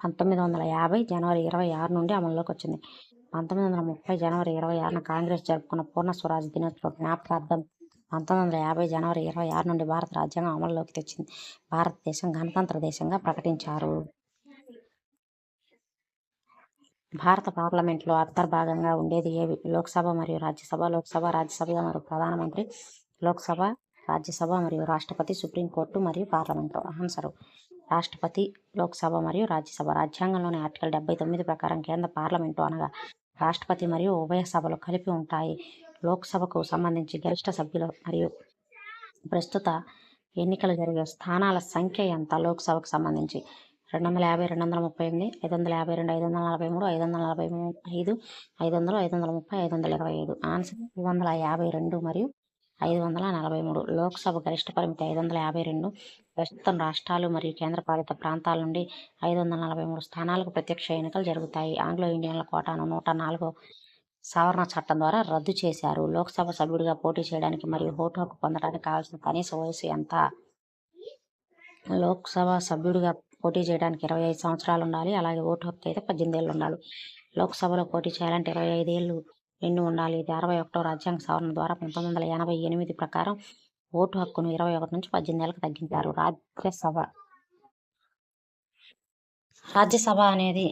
S1: 1950 జనవరి 26 నుండి అమల్లోకి వచ్చింది. 1930 జనవరి 26న కాంగ్రెస్ జరుపుకున్న పూర్ణ స్వరాజ్ దినోత్సవ జ్ఞాపకార్థం 1950 జనవరి 26 నుండి భారత రాజ్యాంగం అమల్లోకి తెచ్చింది. భారతదేశం గణతంత్ర దేశంగా ప్రకటించారు. భారత పార్లమెంట్లో అంతర్భాగంగా ఉండేది ఏవి? లోక్సభ మరియు రాజ్యసభ. లోక్సభ, రాజ్యసభ మరియు ప్రధానమంత్రి. లోక్సభ, రాజ్యసభ మరియు రాష్ట్రపతి. సుప్రీంకోర్టు మరియు పార్లమెంటు. ఆన్సర్ రాష్ట్రపతి, లోక్సభ మరియు రాజ్యసభ. రాజ్యాంగంలోని ఆర్టికల్ 79 ప్రకారం కేంద్ర పార్లమెంటు అనగా రాష్ట్రపతి మరియు ఉభయ సభలు కలిపి ఉంటాయి. లోక్సభకు సంబంధించి గరిష్ట సభ్యులు మరియు ప్రస్తుత ఎన్నికలు జరిగే స్థానాల సంఖ్య ఎంత? లోక్సభకు సంబంధించి 250, 238, 552, 543, 545, 500, 530, 525. ఆన్సర్ 252 మరియు 543. లోక్సభ గరిష్ట పరిమితి 552. ప్రస్తుతం రాష్ట్రాలు మరియు కేంద్రపాలిత ప్రాంతాల నుండి 543 స్థానాలకు ప్రత్యక్ష ఎన్నికలు జరుగుతాయి. ఆంగ్లో ఇండియన్ల కోటాను 104 సవరణ చట్టం ద్వారా రద్దు చేశారు. లోక్సభ సభ్యుడిగా పోటీ చేయడానికి మరియు ఓటు హక్కు పొందడానికి కావాల్సిన కనీస వయసు ఎంత? లోక్సభ సభ్యుడిగా పోటీ చేయడానికి 25 సంవత్సరాలు ఉండాలి. అలాగే ఓటు హక్కు అయితే 18 ఏళ్ళు ఉండాలి. లోక్సభలో పోటీ చేయాలంటే 25 ఏళ్ళు నిండి ఉండాలి. ఇది 61వ రాజ్యాంగ సవరణ ద్వారా 1988 ప్రకారం ఓటు హక్కును 21 నుంచి 18 ఏళ్ళకు తగ్గించారు. రాజ్యసభ అనేది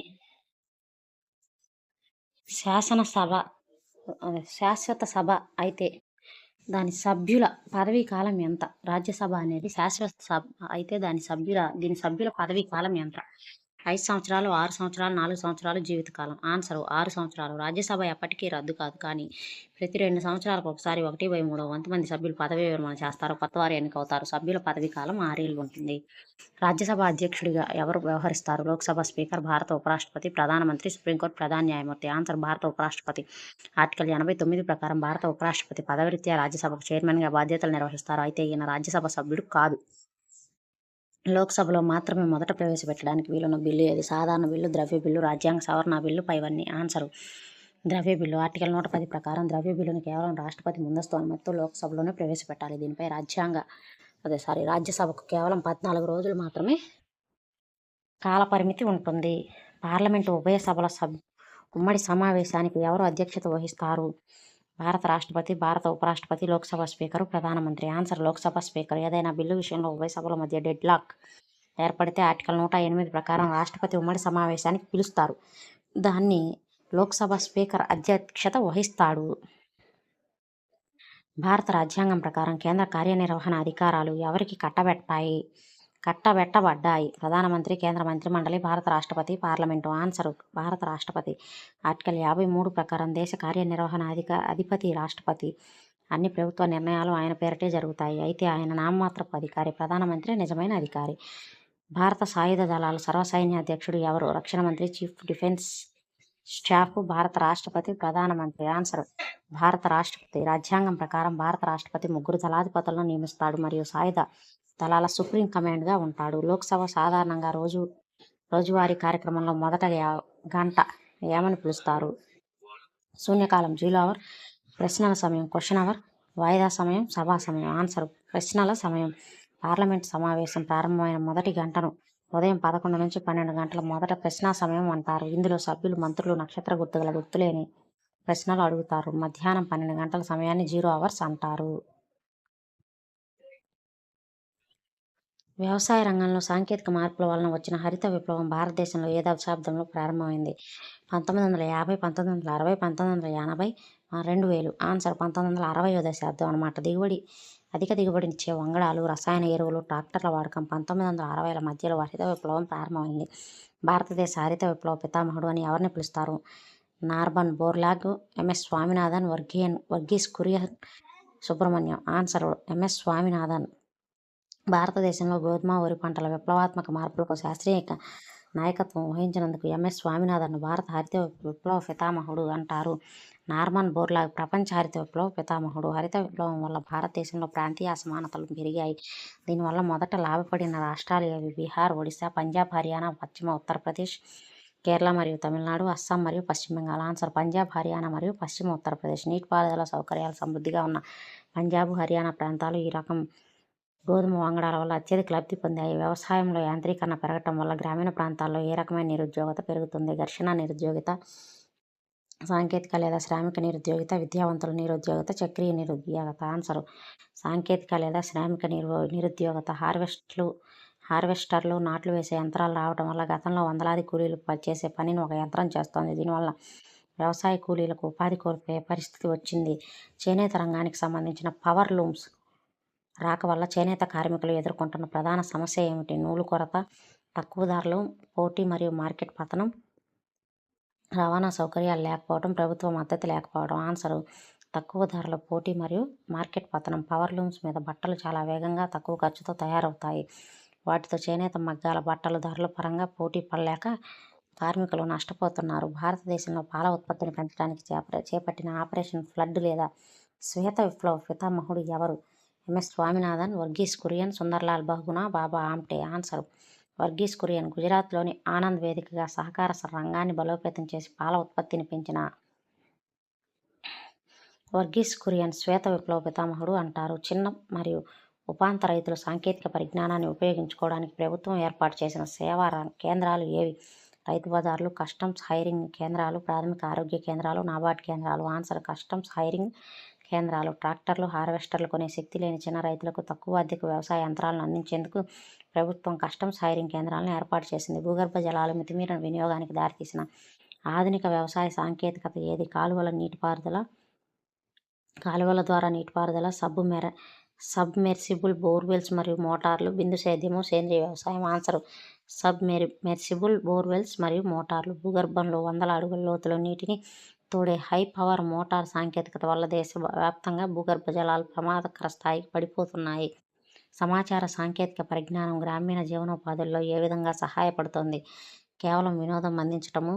S1: శాశ్వత సభ అయితే దాని సభ్యుల పదవీ కాలం ఎంత? రాజ్యసభ అనేది శాశ్వత సభ అయితే దీని సభ్యుల పదవీ కాలం ఎంత? 5 సంవత్సరాలు, 6 సంవత్సరాలు, 4 సంవత్సరాలు, జీవితకాలం. ఆన్సర్ 6 సంవత్సరాలు. రాజ్యసభ ఎప్పటికీ రద్దు కాదు, కానీ ప్రతి 2 సంవత్సరాలకు ఒకసారి 1/3 వంతు మంది సభ్యులు పదవీ విరమణ చేస్తారు. కొత్తవారు ఎన్నికవుతారు. సభ్యుల పదవీ కాలం 6 ఏళ్ళు ఉంటుంది. రాజ్యసభ అధ్యక్షుడిగా ఎవరు వ్యవహరిస్తారు? లోక్సభ స్పీకర్, భారత ఉపరాష్ట్రపతి, ప్రధానమంత్రి, సుప్రీంకోర్టు ప్రధాన న్యాయమూర్తి. ఆన్సర్ భారత ఉపరాష్ట్రపతి. ఆర్టికల్ 89 ప్రకారం భారత ఉపరాష్ట్రపతి పదవిరీత్యా రాజ్యసభకు చైర్మన్గా బాధ్యతలు నిర్వహిస్తారు. అయితే ఈయన రాజ్యసభ సభ్యుడు కాదు. లోక్సభలో మాత్రమే మొదట ప్రవేశపెట్టడానికి వీలున్న బిల్లు ఏది? సాధారణ బిల్లు, ద్రవ్య బిల్లు, రాజ్యాంగ సవరణ బిల్లు, పైవన్నీ. ఆన్సర్ ద్రవ్య బిల్లు. ఆర్టికల్ 110 ప్రకారం ద్రవ్య బిల్లును కేవలం రాష్ట్రపతి ముందస్తు అనుమతితో లోక్సభలోనే ప్రవేశపెట్టాలి. దీనిపై రాజ్యసభకు కేవలం 14 రోజులు మాత్రమే కాలపరిమితి ఉంటుంది. పార్లమెంటు ఉభయ సభల ఉమ్మడి సమావేశానికి ఎవరు అధ్యక్షత వహిస్తారు? భారత రాష్ట్రపతి, భారత ఉపరాష్ట్రపతి, లోక్సభ స్పీకరు, ప్రధానమంత్రి. Answer Lok Sabha speaker. ఏదైనా బిల్లు విషయంలో ఉభయ సభల మధ్య డెడ్ లాక్ ఏర్పడితే ఆర్టికల్ 108 ప్రకారం రాష్ట్రపతి ఉమ్మడి సమావేశానికి పిలుస్తారు. దాన్ని లోక్సభ స్పీకర్ అధ్యక్షత వహిస్తాడు. భారత రాజ్యాంగం ప్రకారం కేంద్ర కార్యనిర్వహణ అధికారాలు ఎవరికి కట్టబెట్టబడ్డాయి? ప్రధానమంత్రి, కేంద్ర మంత్రిమండలి, భారత రాష్ట్రపతి, పార్లమెంటు. ఆన్సర్ భారత రాష్ట్రపతి. ఆర్టికల్ 53 ప్రకారం దేశ కార్యనిర్వహణ అధిపతి రాష్ట్రపతి. అన్ని ప్రభుత్వ నిర్ణయాలు ఆయన పేరిటే జరుగుతాయి. అయితే ఆయన నామమాత్రపు అధికారి. ప్రధానమంత్రి నిజమైన అధికారి. భారత సాయుధ దళాల సర్వసైన్యాధ్యక్షుడు ఎవరు? రక్షణ మంత్రి, చీఫ్ డిఫెన్స్ స్టాఫ్, భారత రాష్ట్రపతి, ప్రధానమంత్రి. ఆన్సర్ భారత రాష్ట్రపతి. రాజ్యాంగం ప్రకారం భారత రాష్ట్రపతి 3 దళాధిపతులను నియమిస్తాడు మరియు సాయుధ దళాల సుప్రీం కమాండ్గా ఉంటాడు. లోక్సభ సాధారణంగా రోజువారీ కార్యక్రమంలో మొదట గంట ఏమని పిలుస్తారు? శూన్యకాలం, 0 అవర్, ప్రశ్నల సమయం, క్వశ్చన్ అవర్, వాయిదా సమయం, సభా సమయం. ఆన్సర్ ప్రశ్నల సమయం. పార్లమెంట్ సమావేశం ప్రారంభమైన మొదటి గంటను ఉదయం 11 నుంచి 12 గంటల మొదట ప్రశ్నా సమయం అంటారు. ఇందులో సభ్యులు, మంత్రులు నక్షత్ర గుర్తుగల గుర్తులేని ప్రశ్నలు అడుగుతారు. మధ్యాహ్నం 12 గంటల సమయాన్ని 0 అవర్స్ అంటారు. వ్యవసాయ రంగంలో సాంకేతిక మార్పుల వలన వచ్చిన హరిత విప్లవం భారతదేశంలో ఏ దశాబ్దంలో ప్రారంభమైంది? 1950, 1960, 1980, 2000. ఆన్సర్ 1960వ దశాబ్దం అన్నమాట. అధిక దిగుబడినిచ్చే వంగడాలు, రసాయన ఎరువులు, ట్రాక్టర్ల వాడకం 1960ల మధ్యలో హరిత విప్లవం ప్రారంభమైంది. భారతదేశ హరిత విప్లవ పితామహుడు అని ఎవరిని పిలుస్తారు? Norman Borlaug, MS Swaminathan, Verghese Kurien Subramaniam. Answer MS Swaminathan. భారతదేశంలో గోధుమ, వరి పంటల విప్లవాత్మక మార్పులకు శాస్త్రీయ నాయకత్వం వహించినందుకు ఎంఎస్ స్వామినాథన్ భారత హరిత విప్లవ పితామహుడు అంటారు. నార్మన్ బోర్లాగ్ ప్రపంచ హరిత విప్లవ పితామహుడు. హరిత విప్లవం వల్ల భారతదేశంలో ప్రాంతీయ అసమానతలు పెరిగాయి. దీనివల్ల మొదట లాభపడిన రాష్ట్రాలు ఏవి? బీహార్, ఒడిశా, పంజాబ్, హర్యానా, పశ్చిమ ఉత్తరప్రదేశ్, కేరళ మరియు తమిళనాడు, అస్సాం మరియు పశ్చిమ బెంగాల్. ఆన్సర్ పంజాబ్, హర్యానా మరియు పశ్చిమ ఉత్తరప్రదేశ్. నీటిపారుదల సౌకర్యాలు సమృద్ధిగా ఉన్న పంజాబ్, హర్యానా ప్రాంతాలు ఈ రకం గోధుమ వంగడాల వల్ల అత్యధిక లబ్ధి పొందాయి. వ్యవసాయంలో యాంత్రీకరణ పెరగటం వల్ల గ్రామీణ ప్రాంతాల్లో ఏ రకమైన నిరుద్యోగత పెరుగుతుంది? ఘర్షణ నిరుద్యోగిత, సాంకేతిక లేదా శ్రామిక నిరుద్యోగిత, విద్యావంతుల నిరుద్యోగిత, చక్రీయ నిరుద్యోగత. ఆన్సర్ సాంకేతిక లేదా శ్రామిక నిరుద్యోగత. హార్వెస్టర్లు, నాట్లు వేసే యంత్రాలు రావడం వల్ల గతంలో వందలాది కూలీలు చేసే పనిని ఒక యంత్రం చేస్తోంది. దీనివల్ల వ్యవసాయ కూలీలకు ఉపాధి కోల్పోయే పరిస్థితి వచ్చింది. చేనేత రంగానికి సంబంధించిన పవర్ లూమ్స్ రాక వల్ల చేనేత కార్మికులు ఎదుర్కొంటున్న ప్రధాన సమస్య ఏమిటి? నూలు కొరత, తక్కువ ధరలు, పోటీ మరియు మార్కెట్ పతనం, రవాణా సౌకర్యాలు లేకపోవడం, ప్రభుత్వ మద్దతు లేకపోవడం. ఆన్సర్ తక్కువ ధరలు, పోటీ మరియు మార్కెట్ పతనం. పవర్ లూమ్స్ మీద బట్టలు చాలా వేగంగా తక్కువ ఖర్చుతో తయారవుతాయి. వాటితో చేనేత మగ్గాల బట్టలు ధరల పరంగా పోటీ పడలేక కార్మికులు నష్టపోతున్నారు. భారతదేశంలో పాల ఉత్పత్తిని పెంచడానికి చేపట్టిన ఆపరేషన్ ఫ్లడ్ లేదా శ్వేత విప్లవ పితామహుడు ఎవరు? ఎంఎస్ స్వామినాథన్, వర్గీస్ కురియన్, సుందర్లాల్ బహుగుణ, బాబా ఆమ్టే. ఆన్సర్ వర్గీస్ కురియన్. గుజరాత్లోని ఆనంద్ వేదికగా సహకార రంగాన్ని బలోపేతం చేసి పాల ఉత్పత్తిని పెంచిన వర్గీస్ కురియన్ శ్వేత విప్లవ పితామహుడు అంటారు. చిన్న మరియు ఉపాంత రైతులు సాంకేతిక పరిజ్ఞానాన్ని ఉపయోగించుకోవడానికి ప్రభుత్వం ఏర్పాటు చేసిన సేవా కేంద్రాలు ఏవి? రైతు బజార్లు, కస్టమ్స్ హైరింగ్ కేంద్రాలు, ప్రాథమిక ఆరోగ్య కేంద్రాలు, నాబార్డ్ కేంద్రాలు. ఆన్సర్ కస్టమ్స్ హైరింగ్ కేంద్రాలు. ట్రాక్టర్లు, హార్వెస్టర్లు కొనే శక్తి లేని చిన్న రైతులకు తక్కువ అద్దెకు వ్యవసాయ యంత్రాలను అందించేందుకు ప్రభుత్వం కస్టమ్స్ హైరింగ్ కేంద్రాలను ఏర్పాటు చేసింది. భూగర్భ జలాలు మితిమీరిన వినియోగానికి దారితీసిన ఆధునిక వ్యవసాయ సాంకేతికత ఏది? కాలువల ద్వారా నీటిపారుదల, సబ్మెర్సిబుల్ బోర్వెల్స్ మరియు మోటార్లు. బిందు సేద్యము, సేంద్రీయ వ్యవసాయం. ఆన్సర్ సబ్మెర్సిబుల్ బోర్వెల్స్ మరియు మోటార్లు. భూగర్భంలో వందల అడుగుల లోతులో నీటిని తోడే హై పవర్ మోటార్ సాంకేతికత వల్ల దేశవ్యాప్తంగా భూగర్భ జలాలు ప్రమాదకర స్థాయికి పడిపోతున్నాయి. సమాచార సాంకేతిక పరిజ్ఞానం గ్రామీణ జీవనోపాధుల్లో ఏ విధంగా సహాయపడుతుంది? కేవలం వినోదం అందించటము.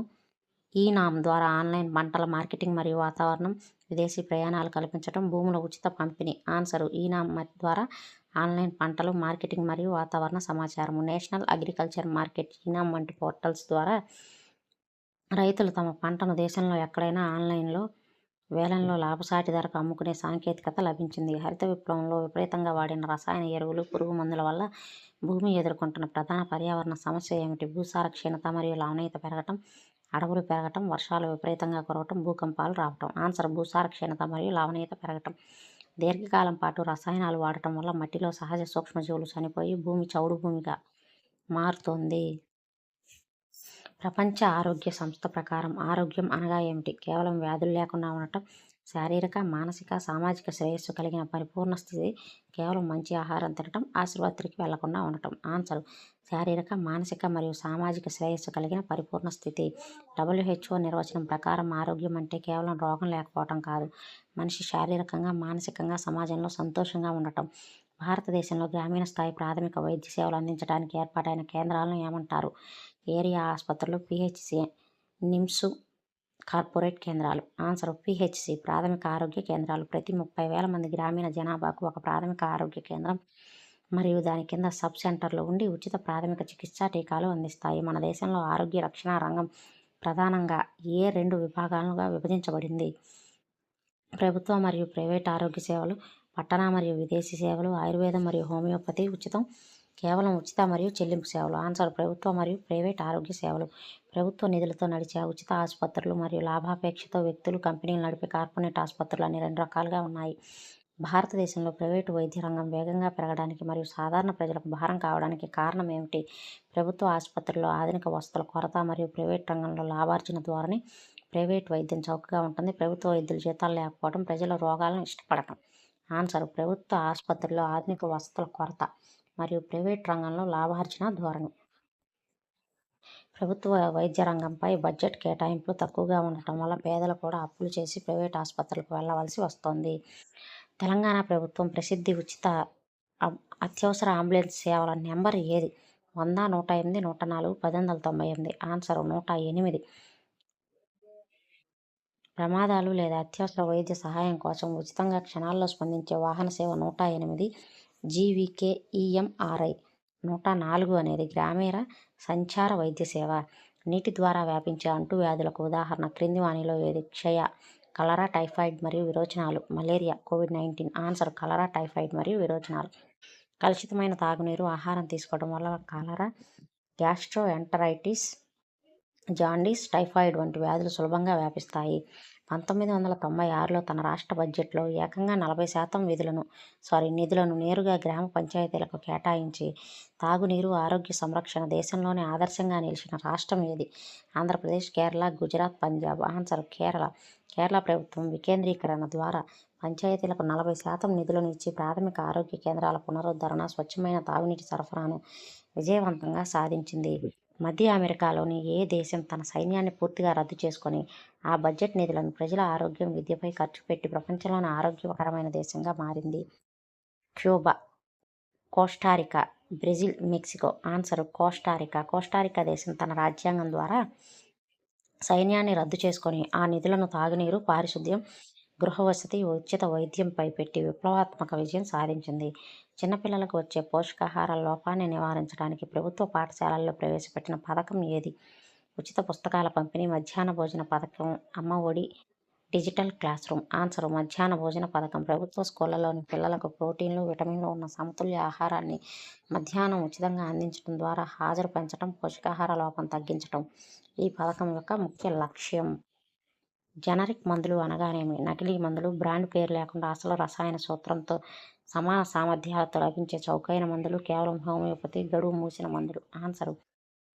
S1: ఈనామ్ ద్వారా ఆన్లైన్ పంటల మార్కెటింగ్ మరియు వాతావరణం. విదేశీ ప్రయాణాలు కల్పించడం. భూముల ఉచిత పంపిణీ. ఆన్సర్ ఈనామ్ ద్వారా ఆన్లైన్ పంటలు మార్కెటింగ్ మరియు వాతావరణ సమాచారము. నేషనల్ అగ్రికల్చర్ మార్కెట్, ఈనామ్ వంటి పోర్టల్స్ ద్వారా రైతులు తమ పంటను దేశంలో ఎక్కడైనా ఆన్లైన్లో వేలంలో లాభసాటి ధరకు అమ్ముకునే సాంకేతికత లభించింది. హరిత విప్లవంలో విపరీతంగా వాడిన రసాయన ఎరువులు, పురుగు మందుల వల్ల భూమి ఎదుర్కొంటున్న ప్రధాన పర్యావరణ సమస్య ఏమిటి? భూసార క్షీణత మరియు లవణీయత పెరగటం, అడవులు పెరగటం, వర్షాలు విపరీతంగా కురవటం, భూకంపాలు రావటం. ఆన్సర్ భూసార క్షీణత మరియు లవణీయత పెరగటం. దీర్ఘకాలం పాటు రసాయనాలు వాడటం వల్ల మట్టిలో సహజ సూక్ష్మజీవులు చనిపోయి భూమి చౌడు భూమిగా మారుతోంది. ప్రపంచ ఆరోగ్య సంస్థ ప్రకారం ఆరోగ్యం అనగా ఏమిటి? కేవలం వ్యాధులు లేకుండా ఉండటం. శారీరక, మానసిక, సామాజిక శ్రేయస్సు కలిగిన పరిపూర్ణ స్థితి. కేవలం మంచి ఆహారం తినటం, ఆసుపత్రికి వెళ్లకుండా ఉండటం. ఆన్సర్ శారీరక, మానసిక మరియు సామాజిక శ్రేయస్సు కలిగిన పరిపూర్ణ స్థితి. WHO నిర్వచనం ప్రకారం ఆరోగ్యం అంటే కేవలం రోగం లేకపోవటం కాదు, మనిషి శారీరకంగా, మానసికంగా సమాజంలో సంతోషంగా ఉండటం. భారతదేశంలో గ్రామీణ స్థాయి ప్రాథమిక వైద్య సేవలు అందించడానికి ఏర్పాటైన కేంద్రాలను ఏమంటారు? ఏరియా ఆసుపత్రులు, PHC, నిమ్స్, కార్పొరేట్ కేంద్రాలు. ఆన్సర్ PHC ప్రాథమిక ఆరోగ్య కేంద్రాలు. ప్రతి 30,000 మంది గ్రామీణ జనాభాకు ఒక ప్రాథమిక ఆరోగ్య కేంద్రం మరియు దాని కింద సబ్ సెంటర్లు ఉండి ఉచిత ప్రాథమిక చికిత్సా టీకాలు అందిస్తాయి. మన దేశంలో ఆరోగ్య రక్షణ రంగం ప్రధానంగా ఏ 2 విభాగాలుగా విభజించబడింది? ప్రభుత్వ మరియు ప్రైవేట్ ఆరోగ్య సేవలు, పట్టణ మరియు విదేశీ సేవలు, ఆయుర్వేదం మరియు హోమియోపతి, ఉచితం, కేవలం ఉచిత మరియు చెల్లింపు సేవలు. ఆన్సర్ ప్రభుత్వ మరియు ప్రైవేట్ ఆరోగ్య సేవలు. ప్రభుత్వ నిధులతో నడిచే ఉచిత ఆసుపత్రులు మరియు లాభాపేక్షతో వ్యక్తులు, కంపెనీలు నడిపే కార్పొరేట్ ఆసుపత్రులు అనే 2 రకాలుగా ఉన్నాయి. భారతదేశంలో ప్రైవేటు వైద్య రంగం వేగంగా పెరగడానికి మరియు సాధారణ ప్రజలకు భారం కావడానికి కారణం ఏమిటి? ప్రభుత్వ ఆసుపత్రుల్లో ఆధునిక వసతుల కొరత మరియు ప్రైవేట్ రంగంలో లాభార్జన ధోరణి. ప్రైవేట్ వైద్యం చౌకగా ఉంటుంది. ప్రభుత్వ వైద్యులు జీతాలు లేకపోవడం, ప్రజల రోగాలను ఇష్టపడటం. ఆన్సర్ ప్రభుత్వ ఆసుపత్రుల్లో ఆధునిక వసతుల కొరత మరియు ప్రైవేట్ రంగంలో లాభార్జన ధోరణి. ప్రభుత్వ వైద్య రంగంపై బడ్జెట్ కేటాయింపులు తక్కువగా ఉండటం వల్ల పేదలు కూడా అప్పులు చేసి ప్రైవేట్ ఆసుపత్రులకు వెళ్లవలసి వస్తోంది. తెలంగాణ ప్రభుత్వం ప్రసిద్ధి ఉచిత అత్యవసర అంబులెన్స్ సేవల నెంబర్ ఏది? 100, 108, 104, 1898. ఆన్సర్ 108. ప్రమాదాలు లేదా అత్యవసర వైద్య సహాయం కోసం ఉచితంగా క్షణాల్లో స్పందించే వాహన సేవ 108 GVK-EMRI. 104 అనేది గ్రామీణ సంచార వైద్య సేవ. నీటి ద్వారా వ్యాపించే అంటువ్యాధులకు ఉదాహరణ క్రింది వానిలో ఏది? క్షయ, కలరా, టైఫాయిడ్ మరియు విరోచనాలు. Malaria, COVID-19. ఆన్సర్ కలరా, టైఫాయిడ్ మరియు విరోచనాలు. కలుషితమైన తాగునీరు, ఆహారం తీసుకోవడం వల్ల కలరా, గ్యాస్ట్రోఎంటరైటిస్, జాండీస్, టైఫాయిడ్ వంటి వ్యాధులు సులభంగా వ్యాపిస్తాయి. 1996లో తన రాష్ట్ర బడ్జెట్లో ఏకంగా 40% నిధులను నేరుగా గ్రామ పంచాయతీలకు కేటాయించి తాగునీరు, ఆరోగ్య సంరక్షణ దేశంలోనే ఆదర్శంగా నిలిచిన రాష్ట్రం ఏది? ఆంధ్రప్రదేశ్, కేరళ, గుజరాత్, పంజాబ్. ఆన్సర్ కేరళ. కేరళ ప్రభుత్వం వికేంద్రీకరణ ద్వారా పంచాయతీలకు 40% నిధులను ఇచ్చి ప్రాథమిక ఆరోగ్య కేంద్రాల పునరుద్ధరణ, స్వచ్ఛమైన తాగునీటి సరఫరాను విజయవంతంగా సాధించింది. మధ్య అమెరికాలోని ఏ దేశం తన సైన్యాన్ని పూర్తిగా రద్దు చేసుకొని ఆ బడ్జెట్ నిధులను ప్రజల ఆరోగ్యం, విద్యపై ఖర్చు పెట్టి ప్రపంచంలోనే ఆరోగ్యకరమైన దేశంగా మారింది? Cuba, Costa Rica, Brazil, Mexico. Answer Costa Rica. Costa Rica దేశం తన రాజ్యాంగం ద్వారా సైన్యాన్ని రద్దు చేసుకొని ఆ నిధులను తాగునీరు, పారిశుద్ధ్యం, గృహవసతి, ఉచిత వైద్యంపై పెట్టి విప్లవాత్మక విజయం సాధించింది. చిన్నపిల్లలకు వచ్చే పోషకాహార లోపాన్ని నివారించడానికి ప్రభుత్వ పాఠశాలల్లో ప్రవేశపెట్టిన పథకం ఏది? ఉచిత పుస్తకాల పంపిణీ, మధ్యాహ్న భోజన పథకం, అమ్మ ఒడి, డిజిటల్ క్లాస్ రూమ్. ఆన్సర్ మధ్యాహ్న భోజన పథకం. ప్రభుత్వ స్కూళ్లలోని పిల్లలకు ప్రోటీన్లు, విటమిన్లు ఉన్న సమతుల్య ఆహారాన్ని మధ్యాహ్నం ఉచితంగా అందించడం ద్వారా హాజరు పెంచడం, పోషకాహార లోపం తగ్గించడం ఈ పథకం యొక్క ముఖ్య లక్ష్యం. జనరిక్ మందులు అనగానేమి? నకిలీ మందులు, బ్రాండ్ పేరు లేకుండా అసలు రసాయన సూత్రంతో సమాన సామర్థ్యాలతో లభించే చౌకైన మందులు, కేవలం హోమియోపతి, గడువు మూసిన మందులు. ఆన్సర్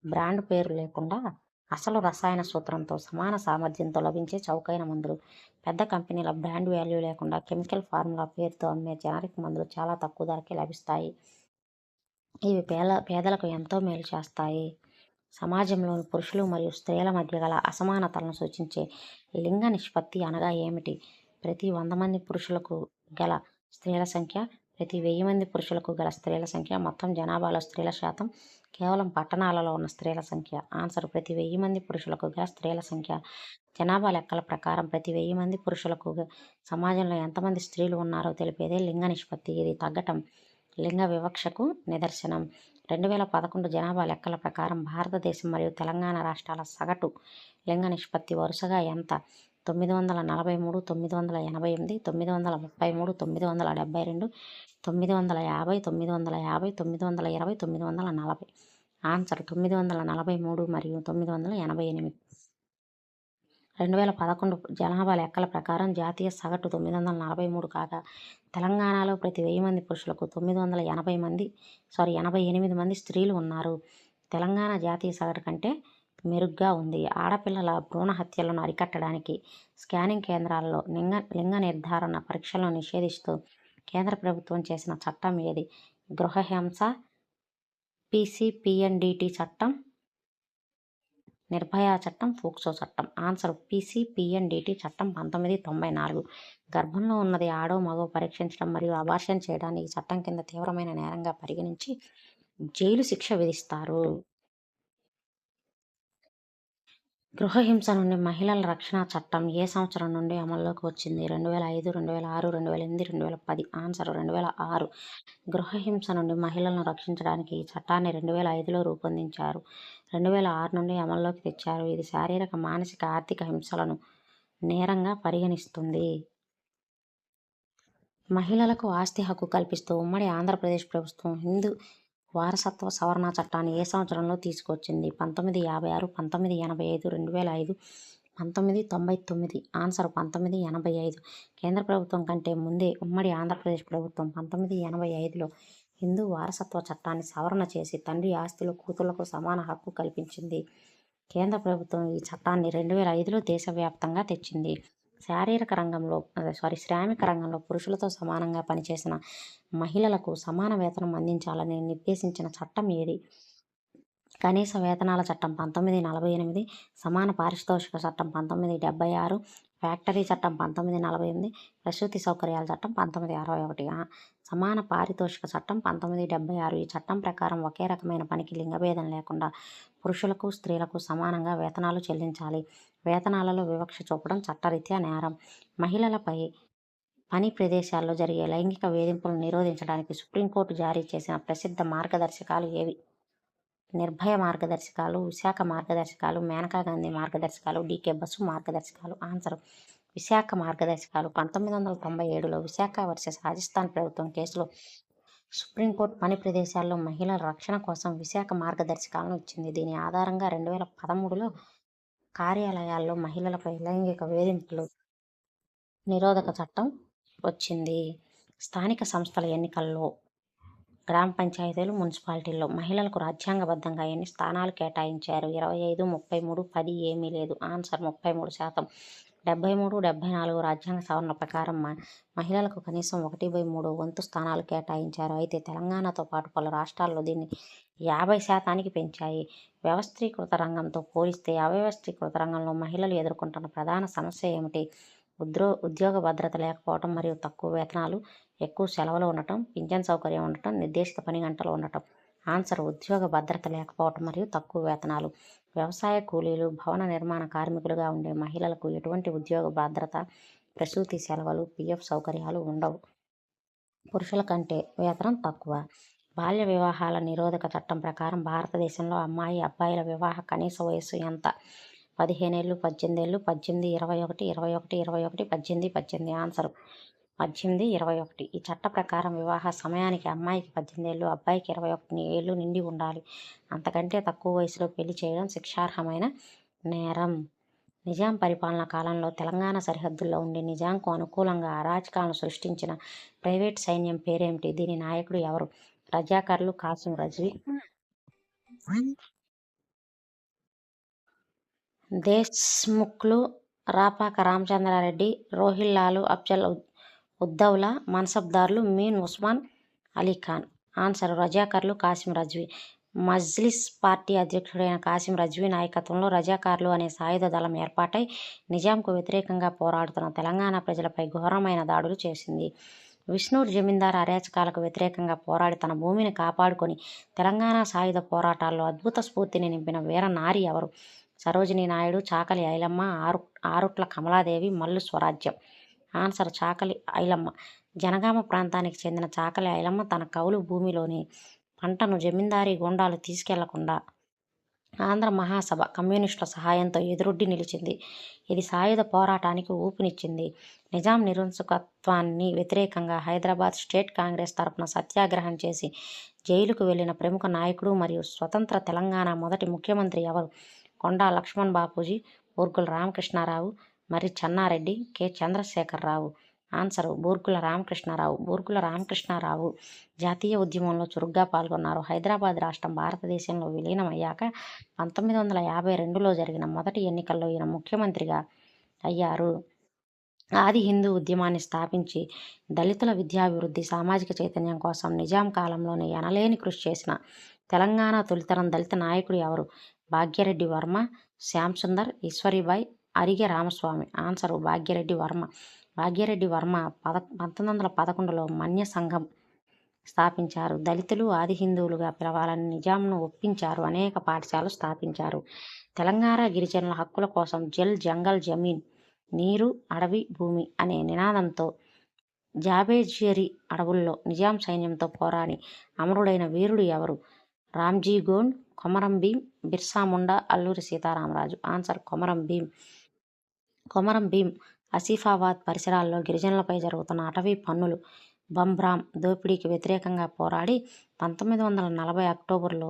S1: బ్రాండ్ పేరు లేకుండా అసలు రసాయన సూత్రంతో సమాన సామర్థ్యంతో లభించే చౌకైన మందులు. పెద్ద కంపెనీల బ్రాండ్ వాల్యూ లేకుండా కెమికల్ ఫార్ములా పేరుతో అమ్మే జనరిక్ మందులు చాలా తక్కువ ధరకే లభిస్తాయి. ఇవి పేదలకు ఎంతో మేలు చేస్తాయి. సమాజంలోని పురుషులు మరియు స్త్రీల మధ్య గల అసమానతలను సూచించే లింగ నిష్పత్తి అనగా ఏమిటి? ప్రతి 100 మంది పురుషులకు గల స్త్రీల సంఖ్య, ప్రతి 1000 మంది పురుషులకు గల స్త్రీల సంఖ్య, మొత్తం జనాభాలో స్త్రీల శాతం, కేవలం పట్టణాలలో ఉన్న స్త్రీల సంఖ్య. ఆన్సర్ ప్రతి 1000 మంది పురుషులకు గల స్త్రీల సంఖ్య. జనాభా లెక్కల ప్రకారం ప్రతి 1000 మంది పురుషులకు సమాజంలో ఎంతమంది స్త్రీలు ఉన్నారో తెలిపేదే లింగ నిష్పత్తి. ఇది తగ్గటం లింగ వివక్షకు నిదర్శనం. 2011 జనాభా లెక్కల ప్రకారం భారతదేశం మరియు తెలంగాణ రాష్ట్రాల సగటు లింగ నిష్పత్తి వరుసగా ఎంత? 943, 988, 933, 972, 950, 950, 920, 940. ఆన్సర్ 943 మరియు 988. 2011 జనాభా లెక్కల ప్రకారం జాతీయ సగటు 943 కాగా తెలంగాణలో ప్రతి 1000 మంది పురుషులకు 88 మంది స్త్రీలు ఉన్నారు. తెలంగాణ జాతీయ సగటు కంటే మెరుగ్గా ఉంది. ఆడపిల్లల భ్రూణ హత్యలను అరికట్టడానికి స్కానింగ్ కేంద్రాల్లో లింగ నిర్ధారణ పరీక్షలను నిషేధిస్తూ కేంద్ర ప్రభుత్వం చేసిన చట్టం ఏది? గృహహింస, పీసీపీఎన్డీటీ చట్టం, నిర్భయ చట్టం, పోక్సో చట్టం. ఆన్సర్ పీసీపీఎన్డీటీ చట్టం 1994. గర్భంలో ఉన్నది ఆడో మగో పరీక్షించడం మరియు అబార్షన్ చేయడాన్ని ఈ చట్టం కింద తీవ్రమైన నేరంగా పరిగణించి జైలు శిక్ష విధిస్తారు. గృహహింస నుండి మహిళల రక్షణ చట్టం ఏ సంవత్సరం నుండి అమల్లోకి వచ్చింది? 2005, 2006, 2008, 2010. ఆన్సర్ 2006. గృహహింస నుండి మహిళలను రక్షించడానికి ఈ చట్టాన్ని 2005లో రూపొందించారు. 2006 నుండి అమల్లోకి తెచ్చారు. ఇది శారీరక, మానసిక, ఆర్థిక హింసలను నేరంగా పరిగణిస్తుంది. మహిళలకు ఆస్తి హక్కు కల్పిస్తూ ఉమ్మడి ఆంధ్రప్రదేశ్ ప్రభుత్వం హిందూ వారసత్వ సవరణ చట్టాన్ని ఏ సంవత్సరంలో తీసుకొచ్చింది? 1956, 1985, 2005, 1999. ఆన్సర్ 1985. కేంద్ర ప్రభుత్వం కంటే ముందే ఉమ్మడి ఆంధ్రప్రదేశ్ ప్రభుత్వం 1985లో హిందూ వారసత్వ చట్టాన్ని సవరణ చేసి తండ్రి ఆస్తిలో కూతుళ్లకు సమాన హక్కు కల్పించింది. కేంద్ర ప్రభుత్వం ఈ చట్టాన్ని 2005లో దేశవ్యాప్తంగా తెచ్చింది. శ్రామిక రంగంలో పురుషులతో సమానంగా పనిచేసిన మహిళలకు సమాన వేతనం అందించాలని నిర్దేశించిన చట్టం ఏది? కనీస వేతనాల చట్టం 1948, సమాన పారితోషిక చట్టం 1976, ఫ్యాక్టరీ చట్టం 1948, ప్రసూతి సౌకర్యాల చట్టం 1961. సమాన పారితోషిక చట్టం 1976. ఈ చట్టం ప్రకారం ఒకే రకమైన పనికి లింగభేదం లేకుండా పురుషులకు, స్త్రీలకు సమానంగా వేతనాలు చెల్లించాలి. వేతనాలలో వివక్ష చూపడం చట్టరీత్యా నేరం. మహిళలపై పని ప్రదేశాల్లో జరిగే లైంగిక వేధింపులను నిరోధించడానికి సుప్రీంకోర్టు జారీ చేసిన ప్రసిద్ధ మార్గదర్శకాలు ఏవి? నిర్భయ మార్గదర్శకాలు, విశాఖ మార్గదర్శకాలు, మేనకా గాంధీ మార్గదర్శకాలు, డీకే బసు మార్గదర్శకాలు. ఆన్సర్ విశాఖ మార్గదర్శకాలు. 1997లో విశాఖ వర్సెస్ రాజస్థాన్ ప్రభుత్వం కేసులో సుప్రీంకోర్టు పని ప్రదేశాల్లో మహిళల రక్షణ కోసం విశాఖ మార్గదర్శకాలను ఇచ్చింది. దీని ఆధారంగా 2013లో కార్యాలయాల్లో మహిళలపై లైంగిక వేధింపులు నిరోధక చట్టం వచ్చింది. స్థానిక సంస్థల ఎన్నికల్లో గ్రామ పంచాయతీలు, మున్సిపాలిటీల్లో మహిళలకు రాజ్యాంగబద్ధంగా ఎన్ని స్థానాలు కేటాయించారు? 25, 33, 10. ఏమీ లేదు. ఆన్సర్ 33%. 73, 74 రాజ్యాంగ సవరణ ప్రకారం మహిళలకు కనీసం 1/3 వంతు స్థానాలు కేటాయించారు. అయితే తెలంగాణతో పాటు పలు రాష్ట్రాల్లో దీన్ని 50% పెంచాయి. వ్యవస్థీకృత రంగంతో పోలిస్తే అవ్యవస్థీకృత రంగంలో మహిళలు ఎదుర్కొంటున్న ప్రధాన సమస్య ఏమిటి? ఉద్యోగ భద్రత లేకపోవడం మరియు తక్కువ వేతనాలు, ఎక్కువ సెలవులు ఉండటం, పింఛన్ సౌకర్యం ఉండటం, నిర్దేశిత పని గంటలు ఉండటం. ఆన్సర్ ఉద్యోగ భద్రత లేకపోవటం మరియు తక్కువ వేతనాలు. వ్యవసాయ కూలీలు, భవన నిర్మాణ కార్మికులుగా ఉండే మహిళలకు ఎటువంటి ఉద్యోగ భద్రత, ప్రసూతి సెలవులు, పిఎఫ్ సౌకర్యాలు ఉండవు. పురుషుల కంటే వేతనం తక్కువ. బాల్య వివాహాల నిరోధక చట్టం ప్రకారం భారతదేశంలో అమ్మాయి, అబ్బాయిల వివాహ కనీస వయస్సు ఎంత? 15 ఏళ్ళు, 18 ఏళ్ళు, 18, 21, 21, 21, 18, 18. ఆన్సర్ 18, 21. ఈ చట్ట ప్రకారం వివాహ సమయానికి అమ్మాయికి 18 ఏళ్ళు, అబ్బాయికి 21 ఏళ్ళు నిండి ఉండాలి. అంతకంటే తక్కువ వయసులో పెళ్లి చేయడం శిక్షార్హమైన నేరం. నిజాం పరిపాలనా కాలంలో తెలంగాణ సరిహద్దుల్లో ఉండి నిజాంకు అనుకూలంగా అరాచకాలను సృష్టించిన ప్రైవేట్ సైన్యం పేరేమిటి? దీని నాయకుడు ఎవరు? రజాకర్లు, కాసిం రజ్వీ, దేశ్ముఖ్లు, రాపాక రామచంద్రారెడ్డి, రోహిల్లాలు, అఫ్జల్ ఉద్దౌలా, మన్సబ్దార్లు, మీన్ ఉస్మాన్ అలీ ఖాన్. ఆన్సర్ రజాకర్లు, కాసిం రజ్వీ. మజ్లిస్ పార్టీ అధ్యక్షుడైన కాసిం రజ్వీ నాయకత్వంలో రజాకార్లు అనే సాయుధ దళం ఏర్పాటై నిజాంకు వ్యతిరేకంగా పోరాడుతున్న తెలంగాణ ప్రజలపై ఘోరమైన దాడులు చేసింది. విష్ణూర్ జమీందార్ అరాచకాలకు వ్యతిరేకంగా పోరాడి తన భూమిని కాపాడుకొని తెలంగాణ సాయుధ పోరాటాల్లో అద్భుత స్ఫూర్తిని నింపిన వీర నారి ఎవరు? సరోజినీ నాయుడు, చాకలి ఐలమ్మ, ఆరుట్ల కమలాదేవి, మల్లు స్వరాజ్యం. ఆన్సర్ చాకలి ఐలమ్మ. జనగామ ప్రాంతానికి చెందిన చాకలి ఐలమ్మ తన కౌలు భూమిలోని పంటను జమీందారీ గూండాలు తీసుకెళ్లకుండా ఆంధ్ర మహాసభ కమ్యూనిస్టుల సహాయంతో ఎదురొడ్డి నిలిచింది. ఇది సాయుధ పోరాటానికి ఊపినిచ్చింది. నిజాం నిరంకుశత్వాన్ని వ్యతిరేకంగా హైదరాబాద్ స్టేట్ కాంగ్రెస్ తరపున సత్యాగ్రహం చేసి జైలుకు వెళ్లిన ప్రముఖ నాయకుడు మరియు స్వతంత్ర తెలంగాణ మొదటి ముఖ్యమంత్రి ఎవరు? కొండా లక్ష్మణ్ బాపూజీ, బూర్గుల రామకృష్ణారావు, మర్రి చెన్నారెడ్డి, కె చంద్రశేఖరరావు. ఆన్సర్ బూర్గుల రామకృష్ణారావు. బూర్గుల రామకృష్ణారావు జాతీయ ఉద్యమంలో చురుగ్గా పాల్గొన్నారు. హైదరాబాద్ రాష్ట్రం భారతదేశంలో విలీనమయ్యాక 1952లో జరిగిన మొదటి ఎన్నికల్లో ఈయన ముఖ్యమంత్రిగా అయ్యారు. ఆది హిందూ ఉద్యమాన్ని స్థాపించి దళితుల విద్యాభివృద్ధి, సామాజిక చైతన్యం కోసం నిజాం కాలంలోనే ఎనలేని కృషి చేసిన తెలంగాణ తొలితరం దళిత నాయకుడు ఎవరు? భాగ్యరెడ్డి వర్మ, శ్యామ్ సుందర్, ఈశ్వరీబాయి, అరిగె రామస్వామి. ఆన్సర్ భాగ్యరెడ్డి వర్మ. భాగ్యరెడ్డి వర్మ 1911లో మన్య సంఘం స్థాపించారు. దళితులు ఆది హిందువులుగా పిలవాలని నిజాంను ఒప్పించారు. అనేక పాఠశాలలు స్థాపించారు. తెలంగాణ గిరిజనుల హక్కుల కోసం జల్ జంగల్ జమీన్, నీరు, అడవి, భూమి అనే నినాదంతో జాబేజియరి అడవుల్లో నిజాం సైన్యంతో పోరాడి అమరుడైన వీరుడు ఎవరు? రామ్జీ గోండ్, కొమరం భీం, బిర్సా ముండా, అల్లూరి సీతారామరాజు. ఆన్సర్ కొమరం భీం. కొమరం భీం ఆసిఫాబాద్ పరిసరాల్లో గిరిజనులపై జరుగుతున్న అటవీ పన్నులు, బంబ్రామ్ దోపిడీకి వ్యతిరేకంగా పోరాడి 1940 అక్టోబర్లో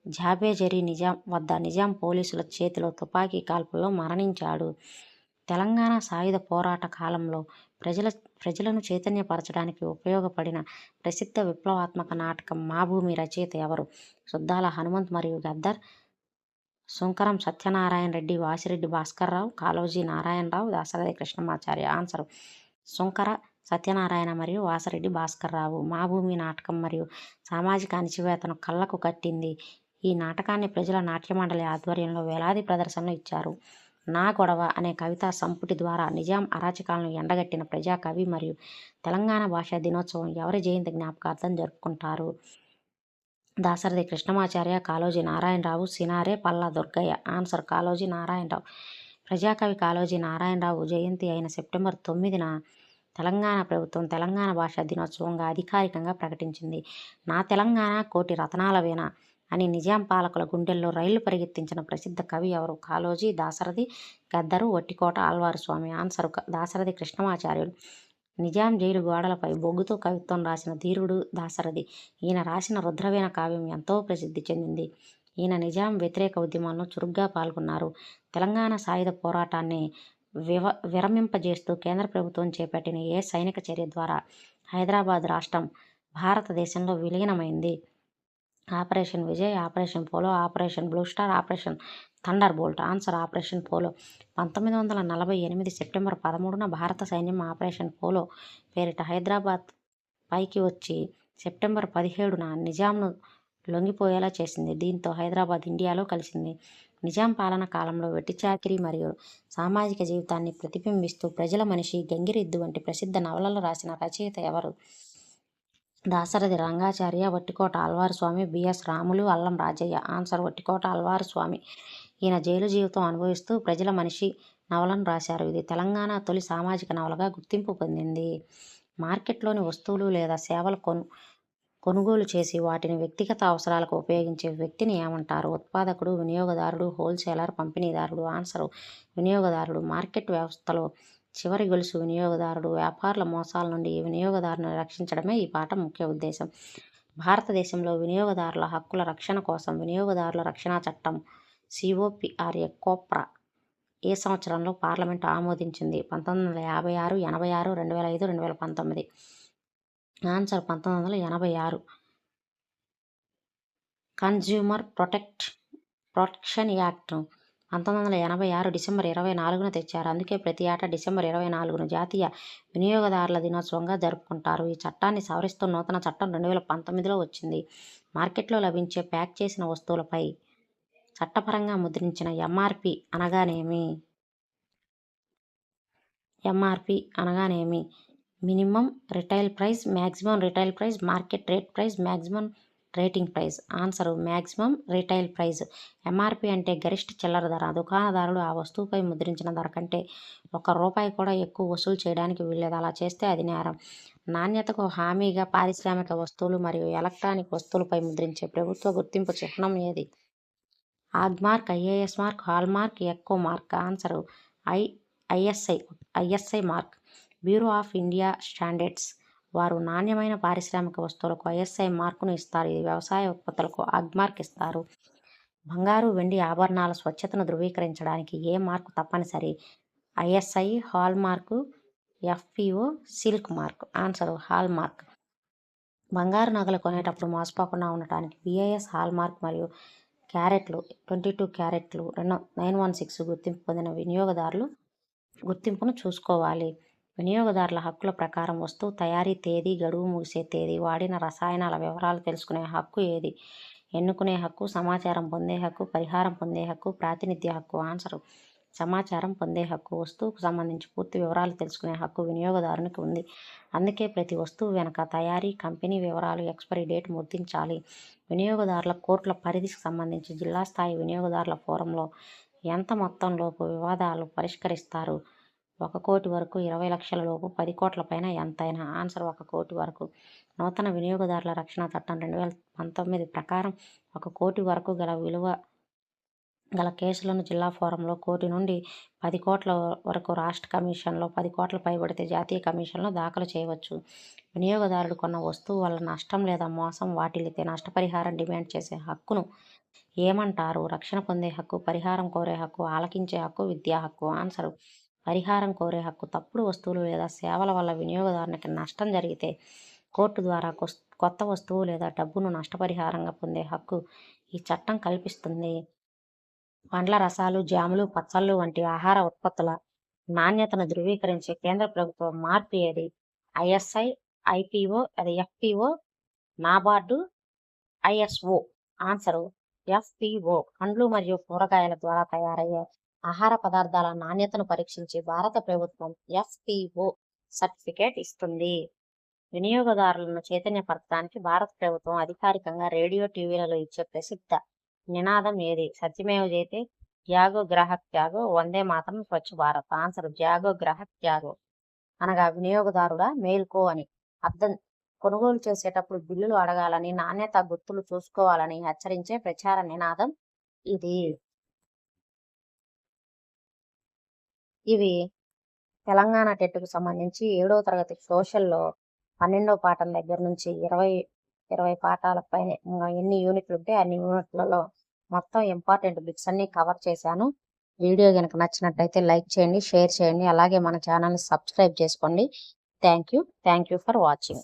S1: జాబేజరీ వద్ద నిజాం పోలీసుల చేతిలో తుపాకీ కాల్పుల్లో మరణించాడు. తెలంగాణ సాయుధ పోరాట కాలంలో ప్రజలను చైతన్యపరచడానికి ఉపయోగపడిన ప్రసిద్ధ విప్లవాత్మక నాటకం మా భూమి రచయిత ఎవరు? సుద్దాల హనుమంత్ మరియు గద్దర్, శుంకరం సత్యనారాయణ రెడ్డి, వాసిరెడ్డి భాస్కర్రావు, కాళోజీ నారాయణరావు, దాశరథి కృష్ణమాచార్య. ఆన్సర్ శుంకర సత్యనారాయణ మరియు వాసిరెడ్డి భాస్కర్రావు. మా భూమి నాటకం మరియు సామాజిక అణచివేతను కళ్ళకు కట్టింది. ఈ నాటకాన్ని ప్రజల నాట్యమండలి ఆధ్వర్యంలో వేలాది ప్రదర్శనలు ఇచ్చారు. నా గొడవ అనే కవితా సంపుటి ద్వారా నిజాం అరాచకాలను ఎండగట్టిన ప్రజాకవి మరియు తెలంగాణ భాషా దినోత్సవం ఎవరి జయంతి జ్ఞాపకార్థం జరుపుకుంటారు? దాశరథి కృష్ణమాచార్య, కాళోజీ నారాయణరావు, సినారె, పల్లా దుర్గయ్య. ఆన్సర్ కాళోజీ నారాయణరావు. ప్రజాకవి కాళోజీ నారాయణరావు జయంతి అయిన సెప్టెంబర్ 9న తెలంగాణ ప్రభుత్వం తెలంగాణ భాషా దినోత్సవంగా అధికారికంగా ప్రకటించింది. నా తెలంగాణ కోటి రతనాల వీణ అని నిజాం పాలకుల గుండెల్లో రైళ్లు పరిగెత్తించిన ప్రసిద్ధ కవి ఎవరు? కాళోజీ, దాశరథి, గద్దరు, వట్టికోట ఆళ్వారుస్వామి. ఆన్సర్ దాశరథి కృష్ణమాచార్యులు. నిజాం జైలు గోడలపై బొగ్గుతో కవిత్వం రాసిన ధీరుడు దాశరథి. ఈయన రాసిన రుద్రవీణ కావ్యం ఎంతో ప్రసిద్ధి చెందింది. ఈయన నిజాం వ్యతిరేక ఉద్యమాల్లో చురుగ్గా పాల్గొన్నారు. తెలంగాణ సాయుధ పోరాటాన్ని విరమింపజేస్తూ కేంద్ర ప్రభుత్వం చేపట్టిన ఏ సైనిక చర్య ద్వారా హైదరాబాద్ రాష్ట్రం భారతదేశంలో విలీనమైంది? Operation Vijay, operation polo, operation blue star, operation thunderbolt. Answer operation polo. 1948 September 13న భారత సైన్యం ఆపరేషన్ పోలో పేరిట హైదరాబాద్ పైకి వచ్చి సెప్టెంబర్ 17న నిజాంను లొంగిపోయేలా చేసింది. దీంతో హైదరాబాద్ ఇండియాలో కలిసింది. నిజాం పాలన కాలంలో వెట్టిచాకిరీ మరియు సామాజిక జీవితాన్ని ప్రతిబింబిస్తూ ప్రజల మనిషి, గంగిరెద్దు వంటి ప్రసిద్ధ నవలలు రాసిన రచయిత ఎవరు? దాశరథి రంగాచార్య, వట్టికోట ఆళ్వారు స్వామి, బిఎస్ రాములు, అల్లం రాజయ్య. ఆన్సర్ వట్టికోట ఆళ్వారు స్వామి. ఈయన జైలు జీవితం అనుభవిస్తూ ప్రజల మనిషి నవలను రాశారు. ఇది తెలంగాణ తొలి సామాజిక నవలగా గుర్తింపు పొందింది. మార్కెట్లోని వస్తువులు లేదా సేవలు కొనుగోలు చేసి వాటిని వ్యక్తిగత అవసరాలకు ఉపయోగించే వ్యక్తిని ఏమంటారు? ఉత్పాదకుడు, వినియోగదారుడు, హోల్సేలర్, పంపిణీదారుడు. ఆన్సర్ వినియోగదారుడు. మార్కెట్ వ్యవస్థలో చివరి గొలుసు వినియోగదారుడు. వ్యాపారుల మోసాల నుండి వినియోగదారుని రక్షించడమే ఈ పాఠం ముఖ్య ఉద్దేశం. భారతదేశంలో వినియోగదారుల హక్కుల రక్షణ కోసం వినియోగదారుల రక్షణ చట్టం COPRA కోప్రా ఏ సంవత్సరంలో పార్లమెంటు ఆమోదించింది? 1956, 86, 2005, 2019. Answer 1986. Consumer protection act 1986 December 24న తెచ్చారు. అందుకే ప్రతి ఏటా డిసెంబర్ 24ను జాతీయ వినియోగదారుల దినోత్సవంగా జరుపుకుంటారు. ఈ చట్టాన్ని సవరిస్తూ నూతన చట్టం 2019లో వచ్చింది. మార్కెట్లో లభించే ప్యాక్ చేసిన వస్తువులపై చట్టపరంగా ముద్రించిన MRP అనగానేమి? MRP అనగానేమి? Minimum retail price, maximum retail price, market rate price, maximum rating price. Answer maximum retail price. MRP అంటే గరిష్ట చిల్లర ధర. దుకాణదారుడు ఆ వస్తువుపై ముద్రించిన ధర కంటే ₹1 కూడా ఎక్కువ వసూలు చేయడానికి వీల్లేదు. అలా చేస్తే అది నేరం. నాణ్యతకు హామీగా పారిశ్రామిక వస్తువులు మరియు ఎలక్ట్రానిక్ వస్తువులపై ముద్రించే ప్రభుత్వ గుర్తింపు చిహ్నం ఏది? Agmark, IAS mark, hallmark, eco mark. Answer ISI mark. Bureau of India standards వారు నాణ్యమైన పారిశ్రామిక వస్తువులకు ISI మార్కును ఇస్తారు. ఇది వ్యవసాయ ఉత్పత్తులకు ఆగ్మార్క్ ఇస్తారు. బంగారు, వెండి ఆభరణాల స్వచ్ఛతను ధృవీకరించడానికి ఏ మార్కు తప్పనిసరి? ISI, hall mark, FPO, silk mark. Answer hall mark. బంగారు నగలు కొనేటప్పుడు మోసపోకుండా ఉండటానికి BIS హాల్ మార్క్ మరియు క్యారెట్లు 22 క్యారెట్లు 916 గుర్తింపు పొందిన వినియోగదారులు గుర్తింపును చూసుకోవాలి. వినియోగదారుల హక్కుల ప్రకారం వస్తువు తయారీ తేదీ, గడువు ముగిసే తేదీ, వాడిన రసాయనాల వివరాలు తెలుసుకునే హక్కు ఏది? ఎన్నుకునే హక్కు, సమాచారం పొందే హక్కు, పరిహారం పొందే హక్కు, ప్రాతినిధ్య హక్కు. ఆన్సర్ సమాచారం పొందే హక్కు. వస్తువుకు సంబంధించి పూర్తి వివరాలు తెలుసుకునే హక్కు వినియోగదారునికి ఉంది. అందుకే ప్రతి వస్తువు వెనుక తయారీ, కంపెనీ వివరాలు, ఎక్స్పైరీ డేట్ ముద్రించాలి. వినియోగదారుల కోర్టుల పరిధికి సంబంధించి జిల్లా స్థాయి వినియోగదారుల ఫోరంలో ఎంత మొత్తంలోపు వివాదాలు పరిష్కరిస్తారు? 1 కోటి వరకు, 20 లక్షల లోపు, 10 కోట్ల పైన, ఎంతైనా. ఆన్సర్ 1 కోటి వరకు. నూతన వినియోగదారుల రక్షణ చట్టం 2019 ప్రకారం 1 కోటి వరకు విలువ గల కేసులను జిల్లా ఫోరంలో, కోటి నుండి 10 కోట్ల వరకు రాష్ట్ర కమిషన్లో, 10 కోట్ల పైబడితే జాతీయ కమిషన్లో దాఖలు చేయవచ్చు. వినియోగదారుడు కొన్న వస్తువు వల్ల నష్టం లేదా మోసం వాటిల్లితే నష్టపరిహారం డిమాండ్ చేసే హక్కును ఏమంటారు? రక్షణ పొందే హక్కు, పరిహారం కోరే హక్కు, ఆలకించే హక్కు, విద్యా హక్కు. ఆన్సర్ పరిహారం కోరే హక్కు. తప్పుడు వస్తువులు లేదా సేవల వల్ల వినియోగదారునికి నష్టం జరిగితే కోర్టు ద్వారా కొత్త వస్తువు లేదా డబ్బును నష్టపరిహారంగా పొందే హక్కు ఈ చట్టం కల్పిస్తుంది. పండ్ల రసాలు, జాములు, పచ్చళ్ళు వంటి ఆహార ఉత్పత్తుల నాణ్యతను ధృవీకరించే కేంద్ర ప్రభుత్వ మార్పు ఏది? ISI, IPO, FPO, NABARD, ISO. Answer FPO. పండ్లు మరియు కూరగాయల ద్వారా తయారయ్యే ఆహార పదార్థాల నాణ్యతను పరీక్షించి భారత ప్రభుత్వం FPO సర్టిఫికేట్ ఇస్తుంది. వినియోగదారులను చైతన్యపరచడానికి భారత ప్రభుత్వం అధికారికంగా రేడియో, టీవీలలో ఇచ్చే ప్రసిద్ధ నినాదం ఏది? సత్యమేవ జయతే, త్యాగో గ్రాహక్ త్యాగో, వందే మాతరం, స్వచ్ఛ భారత్. ఆన్సర్ త్యాగో గ్రాహక్ త్యాగో అనగా వినియోగదారుడా మేల్కో అని అర్థం. కొనుగోలు చేసేటప్పుడు బిల్లులు అడగాలని, నాణ్యత గుర్తులు చూసుకోవాలని హెచ్చరించే ప్రచార నినాదం ఇది. ఇవి తెలంగాణ టెట్కు సంబంధించి 7వ తరగతి సోషల్లో 12వ పాఠం దగ్గర నుంచి 20 పాఠాల పైన ఎన్ని యూనిట్లు ఉంటే అన్ని యూనిట్లలో మొత్తం ఇంపార్టెంట్ బిట్స్ అన్ని కవర్ చేశాను. వీడియో కనుక నచ్చినట్టయితే లైక్ చేయండి, షేర్ చేయండి, అలాగే మన ఛానల్ని సబ్స్క్రైబ్ చేసుకోండి. Thank you for watching.